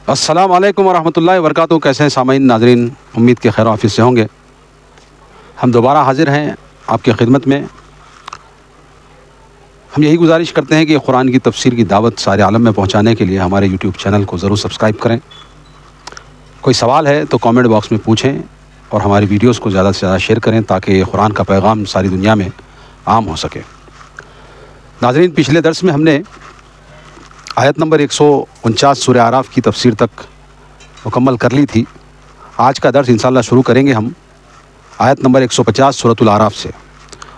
السلام علیکم ورحمۃ اللہ وبرکاتہ۔ کیسے ہیں سامعین ناظرین؟ امید کے خیر و عافیت سے ہوں گے۔ ہم دوبارہ حاضر ہیں آپ کی خدمت میں۔ ہم یہی گزارش کرتے ہیں کہ قرآن کی تفسیر کی دعوت سارے عالم میں پہنچانے کے لیے ہمارے یوٹیوب چینل کو ضرور سبسکرائب کریں۔ کوئی سوال ہے تو کامنٹ باکس میں پوچھیں اور ہماری ویڈیوز کو زیادہ سے زیادہ شیئر کریں تاکہ قرآن کا پیغام ساری دنیا میں عام ہو سکے۔ ناظرین، پچھلے درس میں ہم نے آیت نمبر 149 سورہ اعراف کی تفسیر تک مکمل کر لی تھی۔ آج کا درس انشاءاللہ شروع کریں گے ہم آیت نمبر 150 سورۃ الاعراف سے۔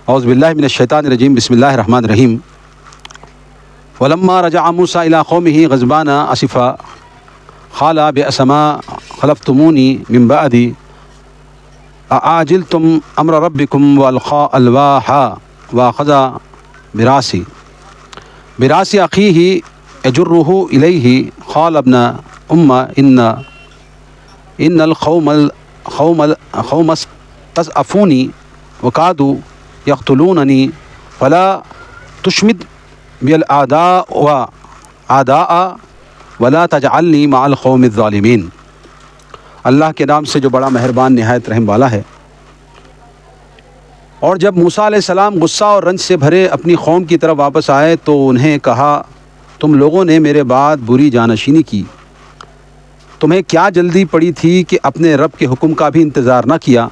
اعوذ باللہ من الشیطان الرجیم، بسم اللہ الرحمن الرحیم۔ ولما رجع موسیٰ الی قومہ غضبان اسفا قال بئس ما خلفتمونی من بعدی اعجلتم امر ربکم والقى الواح واخذ براس اخیہ یجرہ الیہ قال ابن ام ان القوم استضعفونی وکادوا یقتلوننی فلا تشمت بی الاعداء ولا تجعلنی مع القوم الظالمین۔ اللہ کے نام سے جو بڑا مہربان نہایت رحم والا ہے۔ اور جب موسیٰ علیہ السلام غصہ اور رنج سے بھرے اپنی قوم کی طرف واپس آئے تو انہیں کہا، تم لوگوں نے میرے بعد بری جانشینی کی، تمہیں کیا جلدی پڑی تھی کہ اپنے رب کے حکم کا بھی انتظار نہ کیا؟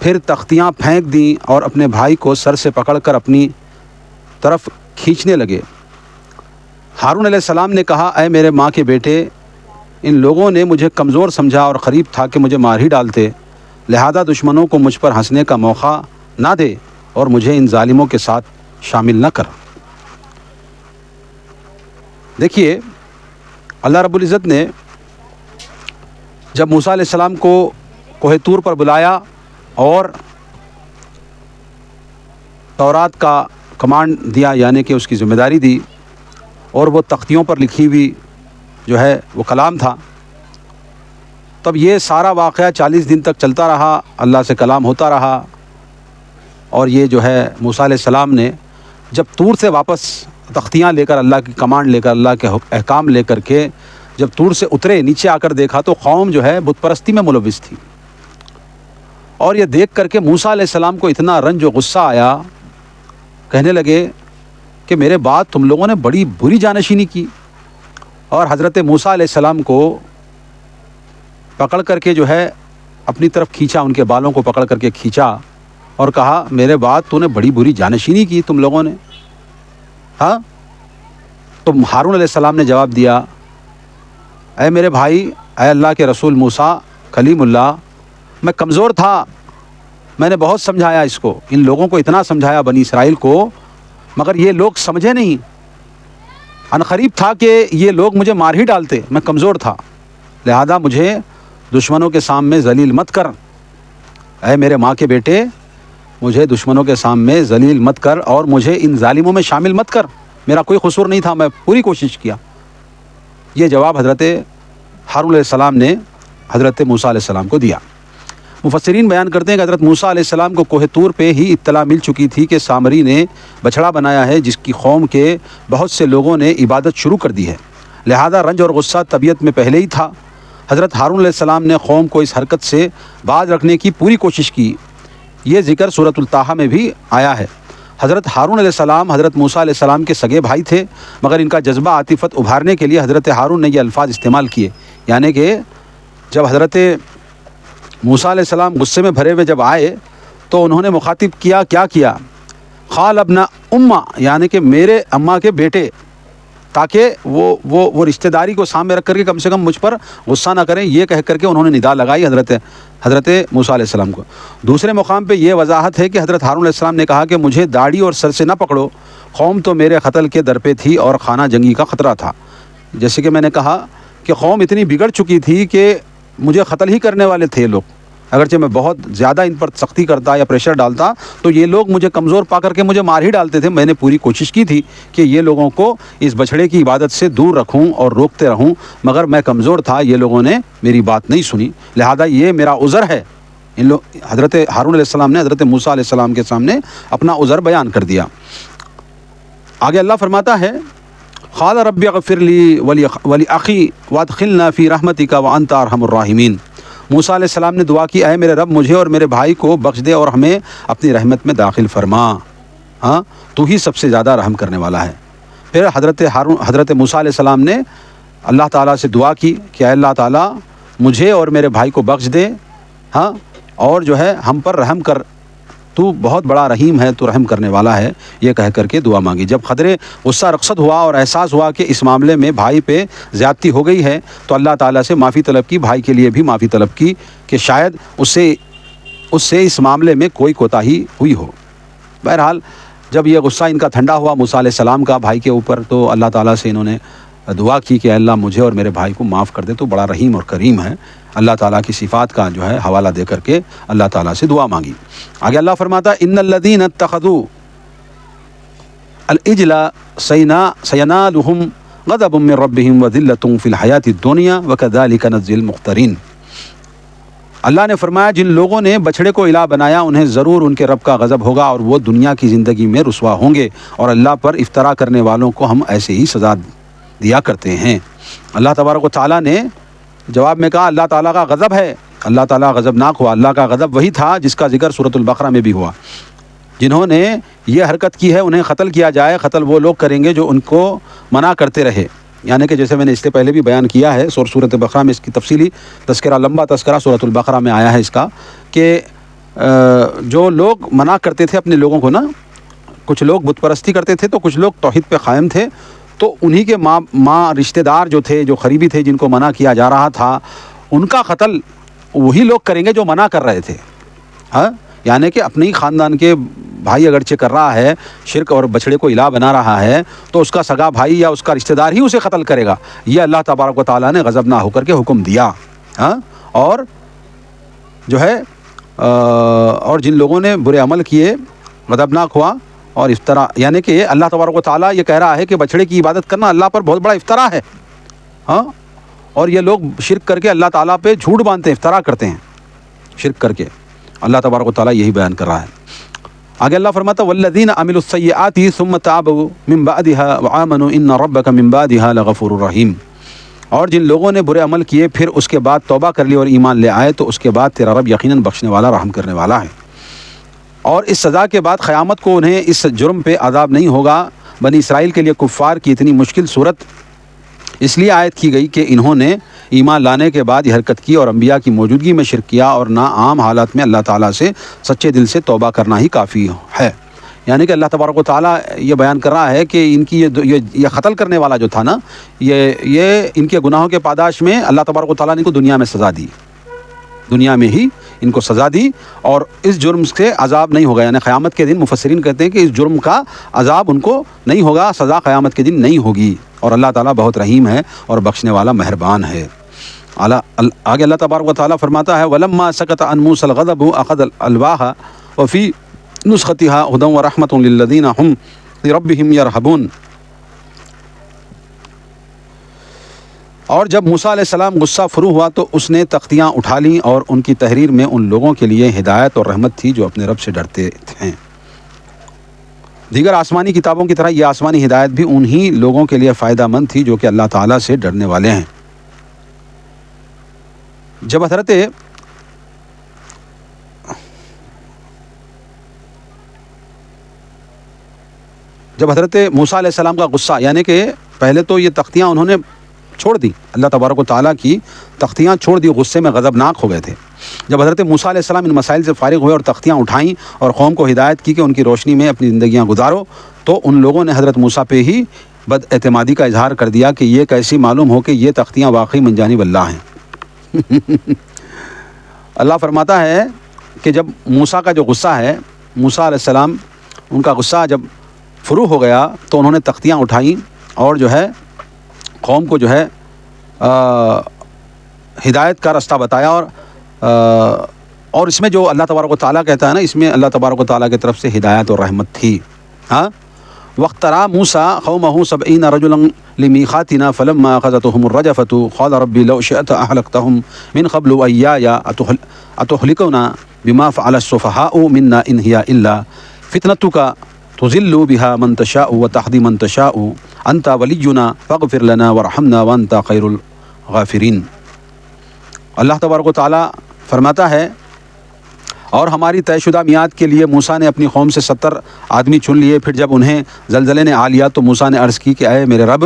پھر تختیاں پھینک دیں اور اپنے بھائی کو سر سے پکڑ کر اپنی طرف کھینچنے لگے۔ ہارون علیہ السلام نے کہا، اے میرے ماں کے بیٹے، ان لوگوں نے مجھے کمزور سمجھا اور قریب تھا کہ مجھے مار ہی ڈالتے، لہذا دشمنوں کو مجھ پر ہنسنے کا موقع نہ دے اور مجھے ان ظالموں کے ساتھ شامل نہ کر۔ دیکھیے، اللہ رب العزت نے جب موسیٰ علیہ السلام کو کوہ طور پر بلایا اور تورات کا کمانڈ دیا، یعنی کہ اس کی ذمہ داری دی، اور وہ تختیوں پر لکھی ہوئی جو ہے وہ کلام تھا، تب یہ سارا واقعہ 40 دن تک چلتا رہا، اللہ سے کلام ہوتا رہا۔ اور یہ جو ہے موسیٰ علیہ السلام نے جب طور سے واپس تختیاں لے کر، اللہ کی کمانڈ لے کر، اللہ کے احکام لے کر کے جب طور سے اترے، نیچے آ کر دیکھا تو قوم جو ہے بت پرستی میں ملوث تھی۔ اور یہ دیکھ کر کے موسیٰ علیہ السلام کو اتنا رنج و غصہ آیا، کہنے لگے کہ میرے بعد تم لوگوں نے بڑی بری جانشینی کی۔ اور حضرت موسیٰ علیہ السلام کو پکڑ کر کے جو ہے اپنی طرف کھینچا، ان کے بالوں کو پکڑ کر کے کھینچا اور کہا، میرے بعد تو نے بڑی بری جانشینی کی تم لوگوں نے، ہاں؟ تو ہارون علیہ السلام نے جواب دیا، اے میرے بھائی، اے اللہ کے رسول موسیٰ کلیم اللہ، میں کمزور تھا، میں نے بہت سمجھایا اس کو، ان لوگوں کو اتنا سمجھایا بنی اسرائیل کو، مگر یہ لوگ سمجھے نہیں۔ عنقریب تھا کہ یہ لوگ مجھے مار ہی ڈالتے، میں کمزور تھا، لہذا مجھے دشمنوں کے سامنے ذلیل مت کر۔ اے میرے ماں کے بیٹے، مجھے دشمنوں کے سامنے ذلیل مت کر اور مجھے ان ظالموں میں شامل مت کر، میرا کوئی قصور نہیں تھا، میں پوری کوشش کیا۔ یہ جواب حضرت ہارون علیہ السلام نے حضرت موسیٰ علیہ السلام کو دیا۔ مفسرین بیان کرتے ہیں کہ حضرت موسیٰ علیہ السلام کو کوہ طور پہ ہی اطلاع مل چکی تھی کہ سامری نے بچھڑا بنایا ہے جس کی قوم کے بہت سے لوگوں نے عبادت شروع کر دی ہے، لہذا رنج اور غصہ طبیعت میں پہلے ہی تھا۔ حضرت ہارون علیہ السلام نے قوم کو اس حرکت سے باز رکھنے کی پوری کوشش کی۔ یہ ذکر سورۃ الطٰہٰ میں بھی آیا ہے۔ حضرت ہارون علیہ السلام حضرت موسیٰ علیہ السلام کے سگے بھائی تھے، مگر ان کا جذبہ عاطفت ابھارنے کے لیے حضرت ہارون نے یہ الفاظ استعمال کیے، یعنی کہ جب حضرت موسیٰ علیہ السلام غصے میں بھرے ہوئے جب آئے تو انہوں نے مخاطب کیا، کیا کیا؟ قال ابن امّا، یعنی کہ میرے اماں کے بیٹے، تاکہ وہ رشتہ داری کو سامنے رکھ کر کے کم سے کم مجھ پر غصہ نہ کریں، یہ کہہ کر کے انہوں نے ندا لگائی حضرت موسیٰ علیہ السلام کو۔ دوسرے مقام پہ یہ وضاحت ہے کہ حضرت ہارون علیہ السلام نے کہا کہ مجھے داڑھی اور سر سے نہ پکڑو، قوم تو میرے قتل کے در پہ تھی اور خانہ جنگی کا خطرہ تھا۔ جیسے کہ میں نے کہا کہ قوم اتنی بگڑ چکی تھی کہ مجھے قتل ہی کرنے والے تھے لوگ، اگرچہ میں بہت زیادہ ان پر سختی کرتا یا پریشر ڈالتا تو یہ لوگ مجھے کمزور پا کر کے مجھے مار ہی ڈالتے تھے۔ میں نے پوری کوشش کی تھی کہ یہ لوگوں کو اس بچھڑے کی عبادت سے دور رکھوں اور روکتے رہوں، مگر میں کمزور تھا، یہ لوگوں نے میری بات نہیں سنی، لہذا یہ میرا عذر ہے۔ حضرت ہارون علیہ السلام نے حضرت موسیٰ علیہ السلام کے سامنے اپنا عذر بیان کر دیا۔ آگے اللہ فرماتا ہے قال رب اغفر لی ولاخی وادخلنا فی رحمتک وانت ارحم الراحمین۔ موسیٰ علیہ السلام نے دعا کی، اے میرے رب مجھے اور میرے بھائی کو بخش دے اور ہمیں اپنی رحمت میں داخل فرما، ہاں تو ہی سب سے زیادہ رحم کرنے والا ہے۔ پھر حضرت موسیٰ علیہ السلام نے اللہ تعالیٰ سے دعا کی کہ اے اللہ تعالیٰ مجھے اور میرے بھائی کو بخش دے، ہاں اور جو ہے ہم پر رحم کر، تو بہت بڑا رحیم ہے، تو رحم کرنے والا ہے، یہ کہہ کر کے دعا مانگی۔ جب خضر غصہ رخصت ہوا اور احساس ہوا کہ اس معاملے میں بھائی پہ زیادتی ہو گئی ہے تو اللہ تعالیٰ سے معافی طلب کی، بھائی کے لیے بھی معافی طلب کی کہ شاید اس سے اس معاملے میں کوئی کوتاہی ہوئی ہو۔ بہرحال جب یہ غصہ ان کا ٹھنڈا ہوا موسیٰ علیہ السلام کا بھائی کے اوپر، تو اللہ تعالیٰ سے انہوں نے دعا کی کہ اللہ مجھے اور میرے بھائی کو معاف کر دے، تو بڑا رحیم اور کریم ہے۔ اللہ تعالیٰ کی صفات کا جو ہے حوالہ دے کر کے اللہ تعالیٰ سے دعا مانگی۔ آگے اللہ فرماتا ہے ان الذین اتخذوا العجل سینالہم غضب من ربہم وذلۃ فی الحیاۃ الدنیا وکذالک نجزی المفترین۔ اللہ نے فرمایا جن لوگوں نے بچھڑے کو الہ بنایا انہیں ضرور ان کے رب کا غضب ہوگا اور وہ دنیا کی زندگی میں رسوا ہوں گے، اور اللہ پر افطرا کرنے والوں کو ہم ایسے ہی سزا دیا کرتے ہیں۔ اللہ تبارک و تعالیٰ نے جواب میں کہا اللہ تعالیٰ کا غضب ہے، اللہ تعالیٰ غضبناک ہوا۔ اللہ کا غضب وہی تھا جس کا ذکر سورۃ البقرہ میں بھی ہوا۔ جنہوں نے یہ حرکت کی ہے انہیں قتل کیا جائے، قتل وہ لوگ کریں گے جو ان کو منع کرتے رہے، یعنی کہ جیسے میں نے اس سے پہلے بھی بیان کیا ہے سورۃ البقرہ میں اس کی تفصیلی تذکرہ، لمبا تذکرہ سورۃ البقرہ میں آیا ہے اس کا، کہ جو لوگ منع کرتے تھے اپنے لوگوں کو نا، کچھ لوگ بت پرستی کرتے تھے تو کچھ لوگ توحید پہ قائم تھے، تو انہی کے ماں رشتہ دار جو تھے، جو قریبی تھے، جن کو منع کیا جا رہا تھا، ان کا قتل وہی لوگ کریں گے جو منع کر رہے تھے، ہاں یعنی کہ اپنے ہی خاندان کے بھائی اگرچہ کر رہا ہے شرک اور بچڑے کو الہ بنا رہا ہے تو اس کا سگا بھائی یا اس کا رشتہ دار ہی اسے قتل کرے گا۔ یہ اللہ تبارک و تعالیٰ نے غضب نہ ہو کر کے حکم دیا، ہاں اور جو ہے اور جن لوگوں نے برے عمل کیے غضبناک ہوا اور افطرا، یعنی کہ اللہ تبارک و تعالیٰ یہ کہہ رہا ہے کہ بچڑے کی عبادت کرنا اللہ پر بہت بڑا افطرا ہے، ہاں اور یہ لوگ شرک کر کے اللہ تعالیٰ پہ جھوٹ باندھتے ہیں، افطرا کرتے ہیں شرک کر کے۔ اللہ تبارک و تعالیٰ یہی بیان کر رہا ہے۔ آگے اللہ فرماتا والذین عملوا السیئات ثم تابوا من بعدها وآمنوا ان ربک من بعدها لغفور رحیم۔ اور جن لوگوں نے برے عمل کیے پھر اس کے بعد توبہ کر لی اور ایمان لے آئے تو اس کے بعد تیرا رب یقیناً بخشنے والا رحم کرنے والا ہے، اور اس سزا کے بعد قیامت کو انہیں اس جرم پہ عذاب نہیں ہوگا۔ بنی اسرائیل کے لیے کفار کی اتنی مشکل صورت اس لیے عائد کی گئی کہ انہوں نے ایمان لانے کے بعد یہ حرکت کی اور انبیاء کی موجودگی میں شرک کیا، اور نہ عام حالات میں اللہ تعالیٰ سے سچے دل سے توبہ کرنا ہی کافی ہے۔ یعنی کہ اللہ تبارک و تعالیٰ یہ بیان کر رہا ہے کہ ان کی یہ قتل کرنے والا جو تھا نا، یہ ان کے گناہوں کے پاداش میں اللہ تبارک و تعالیٰ نے ان کو دنیا میں سزا دی، دنیا میں ہی ان کو سزا دی، اور اس جرم سے عذاب نہیں ہوگا، یعنی قیامت کے دن مفسرین کہتے ہیں کہ اس جرم کا عذاب ان کو نہیں ہوگا، سزا قیامت کے دن نہیں ہوگی، اور اللہ تعالیٰ بہت رحیم ہے اور بخشنے والا مہربان ہے۔ آگے اللہ تبارک و تعالیٰ فرماتا ہے وَلَمَّا سَكَتَ عَنْ مُوسَى الْغَضَبُ أَخَذَ الْأَلْوَاحَ وَفِي نُسْخَتِهَا هُدًى وَرَحْمَةٌ لِّلَّذِينَ هُمْ لِرَبِّهِمْ يَرْهَبُونَ۔ اور جب موسیٰ علیہ السلام غصہ فرو ہوا تو اس نے تختیاں اٹھا لیں، اور ان کی تحریر میں ان لوگوں کے لیے ہدایت اور رحمت تھی جو اپنے رب سے ڈرتے تھے۔ دیگر آسمانی کتابوں کی طرح یہ آسمانی ہدایت بھی انہی لوگوں کے لیے فائدہ مند تھی جو کہ اللہ تعالیٰ سے ڈرنے والے ہیں۔ جب حضرت موسیٰ علیہ السلام کا غصہ، یعنی کہ پہلے تو یہ تختیاں انہوں نے چھوڑ دی، اللہ تبارک و تعالیٰ کی تختیاں چھوڑ دی، غصے میں غضبناک ہو گئے تھے۔ جب حضرت موسیٰ علیہ السلام ان مسائل سے فارغ ہوئے اور تختیاں اٹھائیں اور قوم کو ہدایت کی کہ ان کی روشنی میں اپنی زندگیاں گزارو، تو ان لوگوں نے حضرت موسیٰ پہ ہی بد اعتمادی کا اظہار کر دیا کہ یہ کیسی معلوم ہو کہ یہ تختیاں واقعی من جانب اللہ ہیں۔ اللہ فرماتا ہے کہ جب موسیٰ کا جو غصہ ہے، موسیٰ علیہ السلام ان کا غصہ جب فرو ہو گیا تو انہوں نے تختیاں اٹھائیں اور جو ہے قوم کو جو ہے ہدایت کا رستہ بتایا، اور اس میں جو اللہ تبارک و تعالیٰ کہتا ہے نا، اس میں اللہ تبارک و تعالیٰ کی طرف سے ہدایت اور رحمت تھی۔ ہاں وَاخْتَرَا مُوسَىٰ قَوْمَهُ 70 رَجُلًا لِمِيقَاتِنَا فَلَمَّا أَخَذَتْهُمُ الرَّجْفَةُ قَالَ رَبِّ لَوْ شِئْتَ أَهْلَكْتَهُم مِّن قَبْلُ وَإِيَّايَ أَتُهْلِكُنَا بِمَا فَعَلَ السُّفَهَاءُ مِنَّا إِنْ هِيَ إِلَّا فِتْنَتُكَ تضل بها من تشاء وتهدي من تشاء انت ولینا فاغفر لنا وارحمنا وانت خیر الغافرین۔ اللہ تبارک و تعالیٰ فرماتا ہے اور ہماری طے شدہ میعاد کے لیے موسیٰ نے اپنی قوم سے 70 آدمی چن لیے۔ پھر جب انہیں زلزلے نے آ لیا تو موسیٰ نے عرض کی کہ اے میرے رب،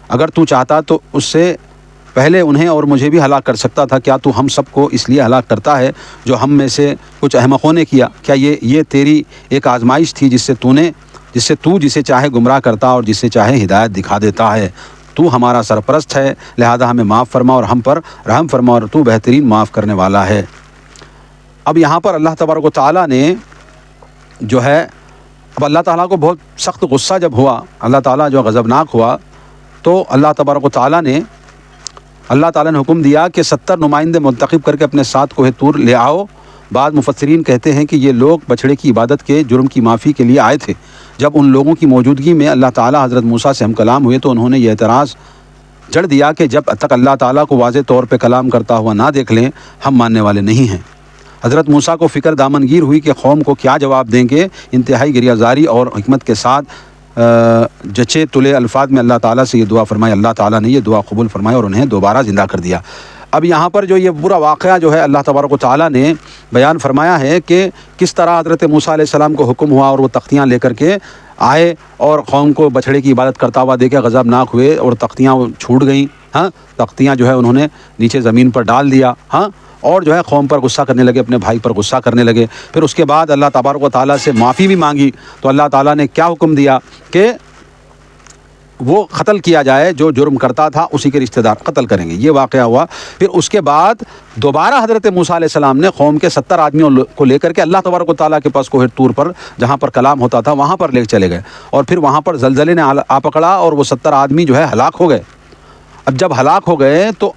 اگر تو چاہتا تو اس سے پہلے انہیں اور مجھے بھی ہلاک کر سکتا تھا۔ کیا تو ہم سب کو اس لیے ہلاک کرتا ہے جو ہم میں سے کچھ احمقوں نے کیا؟ کیا یہ تیری ایک آزمائش تھی جس سے تو جسے چاہے گمراہ کرتا اور جسے چاہے ہدایت دکھا دیتا ہے؟ تو ہمارا سرپرست ہے، لہذا ہمیں معاف فرما اور ہم پر رحم فرما، اور تو بہترین معاف کرنے والا ہے۔ اب یہاں پر اللہ تبارک و تعالیٰ نے جو ہے، اب اللہ تعالیٰ کو بہت سخت غصہ جب ہوا، اللہ تعالیٰ جو غضبناک ہوا، تو اللہ تبارک و تعالیٰ نے حکم دیا کہ 70 نمائندے منتخب کر کے اپنے ساتھ کوہ طور لے آؤ۔ بعض مفسرین کہتے ہیں کہ یہ لوگ بچھڑے کی عبادت کے جرم کی معافی کے لیے آئے تھے۔ جب ان لوگوں کی موجودگی میں اللہ تعالیٰ حضرت موسیٰ سے ہم کلام ہوئے تو انہوں نے یہ اعتراض جڑ دیا کہ جب تک اللہ تعالیٰ کو واضح طور پہ کلام کرتا ہوا نہ دیکھ لیں ہم ماننے والے نہیں ہیں۔ حضرت موسیٰ کو فکر دامنگیر ہوئی کہ قوم کو کیا جواب دیں گے۔ انتہائی گریہ زاری اور حکمت کے ساتھ جچے تلے الفاظ میں اللہ تعالیٰ سے یہ دعا فرمائی۔ اللہ تعالیٰ نے یہ دعا قبول فرمائی اور انہیں دوبارہ زندہ کر دیا۔ اب یہاں پر جو یہ پورا واقعہ جو ہے اللہ تبارک و تعالیٰ نے بیان فرمایا ہے کہ کس طرح حضرت موسیٰ علیہ السلام کو حکم ہوا اور وہ تختیاں لے کر کے آئے اور قوم کو بچھڑے کی عبادت کرتا ہوا دیکھے، غضبناک ہوئے اور تختیاں چھوٹ گئیں۔ تختیاں جو ہے انہوں نے نیچے زمین پر ڈال دیا، اور جو ہے قوم پر غصہ کرنے لگے، اپنے بھائی پر غصہ کرنے لگے۔ پھر اس کے بعد اللہ تبارک و تعالیٰ سے معافی بھی مانگی تو اللہ تعالیٰ نے کیا حکم دیا کہ وہ قتل کیا جائے، جو جرم کرتا تھا اسی کے رشتہ دار قتل کریں گے۔ یہ واقعہ ہوا۔ پھر اس کے بعد دوبارہ حضرت موسیٰ علیہ السلام نے قوم کے 70 آدمیوں کو لے کر کے اللہ تبارک و تعالیٰ کے پاس کوہ طور پر جہاں پر کلام ہوتا تھا وہاں پر لے چلے گئے، اور پھر وہاں پر زلزلے نے آ پکڑا اور وہ 70 آدمی جو ہے ہلاک ہو گئے۔ اب جب ہلاک ہو گئے تو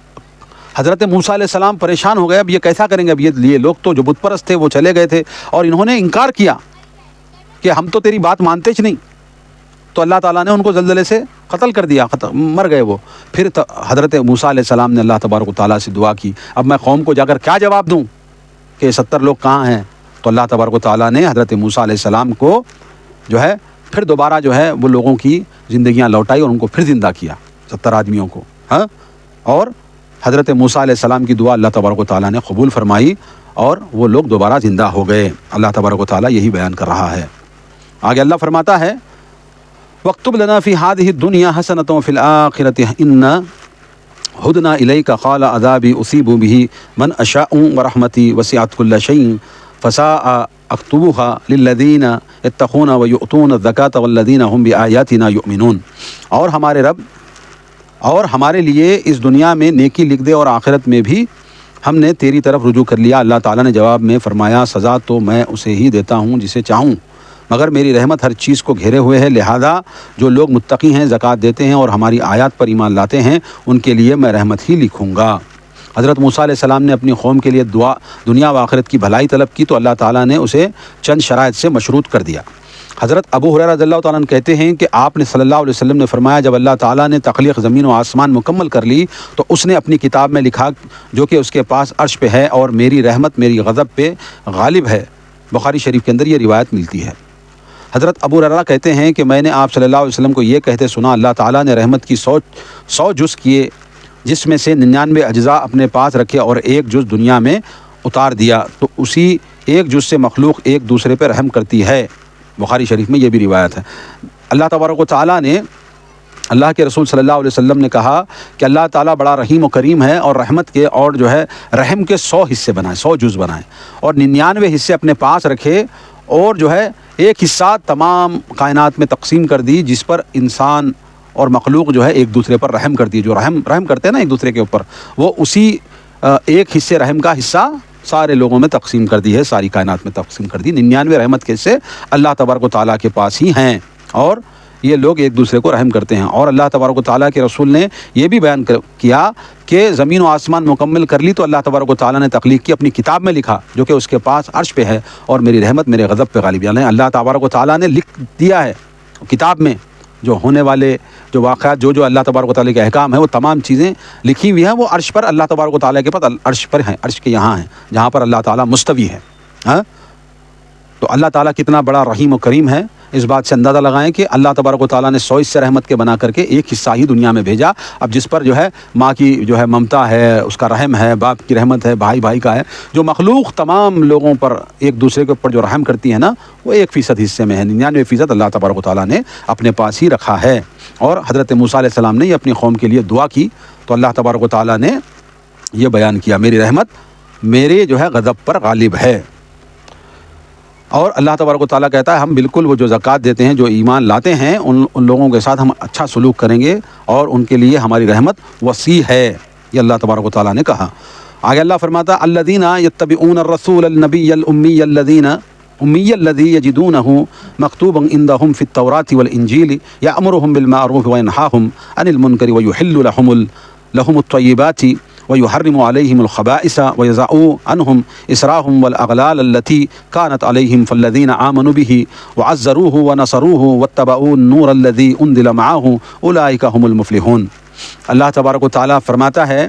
حضرت موسیٰ علیہ السلام پریشان ہو گئے، اب یہ کیسا کریں گے؟ اب یہ لوگ تو جو بت پرست تھے وہ چلے گئے تھے اور انہوں نے انکار کیا کہ ہم تو تیری بات مانتے ہی نہیں، تو اللہ تعالیٰ نے ان کو زلزلے سے قتل کر دیا، مر گئے وہ۔ پھر حضرت موسیٰ علیہ السلام نے اللہ تبارک و تعالیٰ سے دعا کی، اب میں قوم کو جا کر کیا جواب دوں کہ 70 لوگ کہاں ہیں؟ تو اللہ تبارک و تعالیٰ نے حضرت موسیٰ علیہ السلام کو جو ہے پھر دوبارہ جو ہے وہ لوگوں کی زندگیاں لوٹائی اور ان کو پھر زندہ کیا، 70 آدمیوں کو، اور حضرت موسیٰ علیہ السلام کی دعا اللہ تبارک و تعالیٰ نے قبول فرمائی اور وہ لوگ دوبارہ زندہ ہو گئے۔ اللہ تبارک و تعالیٰ یہی بیان کر رہا ہے۔ آگے اللہ فرماتا ہے وَاكْتُبْ لَنَا فِي هَذِهِ الدُّنْيَا حَسَنَةً وَفِي الْآخِرَةِ إِنَّا هُدْنَا إِلَيْكَ قَالَ عَذَابِي أُصِيبُ بِهِ مَنْ أَشَاءُ وَرَحْمَتِي وَسِعَتْ كُلَّ شَيْءٍ فَسَاءَ أَكْتُبُهَا لِلَّذِينَ يَتَّقُونَ وَيُؤْتُونَ الزَّكَاةَ وَالَّذِينَ هُمْ بِآيَاتِنَا يُؤْمِنُونَ۔ اور ہمارے رب اور ہمارے لیے اس دنیا میں نیکی لکھ دے اور آخرت میں بھی ہم نے تیری طرف رجوع کر لیا۔ اللہ تعالیٰ نے جواب میں فرمایا سزا تو میں اسے ہی دیتا ہوں جسے چاہوں، مگر میری رحمت ہر چیز کو گھیرے ہوئے ہے، لہذا جو لوگ متقی ہیں، زکوٰۃ دیتے ہیں اور ہماری آیات پر ایمان لاتے ہیں ان کے لیے میں رحمت ہی لکھوں گا۔ حضرت موسیٰ علیہ السلام نے اپنی قوم کے لیے دنیا و آخرت کی بھلائی طلب کی تو اللہ تعالیٰ نے اسے چند شرائط سے مشروط کر دیا۔ حضرت ابو ہریرہ رضی اللہ تعالیٰ عنہ کہتے ہیں کہ آپ نے صلی اللہ علیہ وسلم نے فرمایا جب اللہ تعالیٰ نے تخلیق زمین و آسمان مکمل کر لی تو اس نے اپنی کتاب میں لکھا جو کہ اس کے پاس عرش پہ ہے، اور میری رحمت میری غضب پہ غالب ہے۔ بخاری شریف کے اندر یہ روایت ملتی ہے۔ حضرت ابو ہریرہ کہتے ہیں کہ میں نے آپ صلی اللہ علیہ وسلم کو یہ کہتے سنا اللہ تعالیٰ نے رحمت کی 100 جز کیے، جس میں سے 99 اجزاء اپنے پاس رکھے اور ایک جز دنیا میں اتار دیا، تو اسی ایک جز سے مخلوق ایک دوسرے پہ رحم کرتی ہے۔ بخاری شریف میں یہ بھی روایت ہے۔ اللہ تبارک و تعالیٰ نے اللہ کے رسول صلی اللہ علیہ وسلم نے کہا کہ اللہ تعالیٰ بڑا رحیم و کریم ہے اور رحمت کے اور جو ہے رحم کے 100 حصے بنائے، 100 جز بنائے اور 99 حصے اپنے پاس رکھے، اور جو ہے ایک حصہ تمام کائنات میں تقسیم کر دی جس پر انسان اور مخلوق جو ہے ایک دوسرے پر رحم کرتی ہے، جو رحم کرتے ہیں نا ایک دوسرے کے اوپر، وہ اسی ایک حصے رحم کا حصہ سارے لوگوں میں تقسیم کر دی ہے، ساری کائنات میں تقسیم کر دی۔ 99 رحمت کے حصے اللہ تبارک و تعالیٰ کے پاس ہی ہیں اور یہ لوگ ایک دوسرے کو رحم کرتے ہیں۔ اور اللہ تبارک و تعالیٰ کے رسول نے یہ بھی بیان کیا کہ زمین و آسمان مکمل کر لی تو اللہ تبارک و تعالیٰ نے تخلیق کی اپنی کتاب میں لکھا جو کہ اس کے پاس عرش پہ ہے، اور میری رحمت میرے غضب پہ غالب، یعنی اللہ تبارک و تعالیٰ نے لکھ دیا ہے کتاب میں جو ہونے والے جو واقعات جو اللہ تبارک و تعالیٰ کے احکام ہیں وہ تمام چیزیں لکھی ہوئی ہیں، وہ عرش پر اللہ تبارک و تعالیٰ کے پاس عرش پر ہیں، عرش کے یہاں ہیں جہاں پر اللہ تعالیٰ مستوی ہے۔ تو اللہ تعالیٰ کتنا بڑا رحیم و کریم ہے، اس بات سے اندازہ لگائیں کہ اللہ تبارک و تعالیٰ نے 100 حصے رحمت کے بنا کر کے ایک حصہ ہی دنیا میں بھیجا. اب جس پر جو ہے ماں کی جو ہے ممتا ہے، اس کا رحم ہے، باپ کی رحمت ہے، بھائی بھائی کا ہے، جو مخلوق تمام لوگوں پر ایک دوسرے کے اوپر جو رحم کرتی ہے نا، وہ 1% حصے میں ہے. 99% اللہ تبارک و تعالیٰ نے اپنے پاس ہی رکھا ہے. اور حضرت موسیٰ علیہ السلام نے یہ اپنی قوم کے لیے دعا کی تو اللہ تبارک و تعالیٰ نے یہ بیان کیا، میری رحمت میرے جو ہے غضب پر غالب ہے. اور اللہ تبارک و تعالیٰ کہتا ہے ہم بالکل وہ جو زکوٰۃ دیتے ہیں، جو ایمان لاتے ہیں، ان لوگوں کے ساتھ ہم اچھا سلوک کریں گے اور ان کے لیے ہماری رحمت وسیع ہے. یہ اللہ تبارک و تعالیٰ نے کہا. آگے اللہ فرماتا الذین یتبعون الرسول النبی الامی الذی یجدونہ مکتوبا عندہم فی التوراۃ والانجیل یأمرہم بالمعروف وینہاہم عن المنکر ویحل لہم الطیبات ويحرم عليهم الخبائث ويضع عنهم إصرهم والأغلال التي كانت عليهم فالذين آمنوا به وعزروه ونصروه واتبعوا النور الذي أنزل معه أولئك هم المفلحون. اللہ تبارک و تعالیٰ فرماتا ہے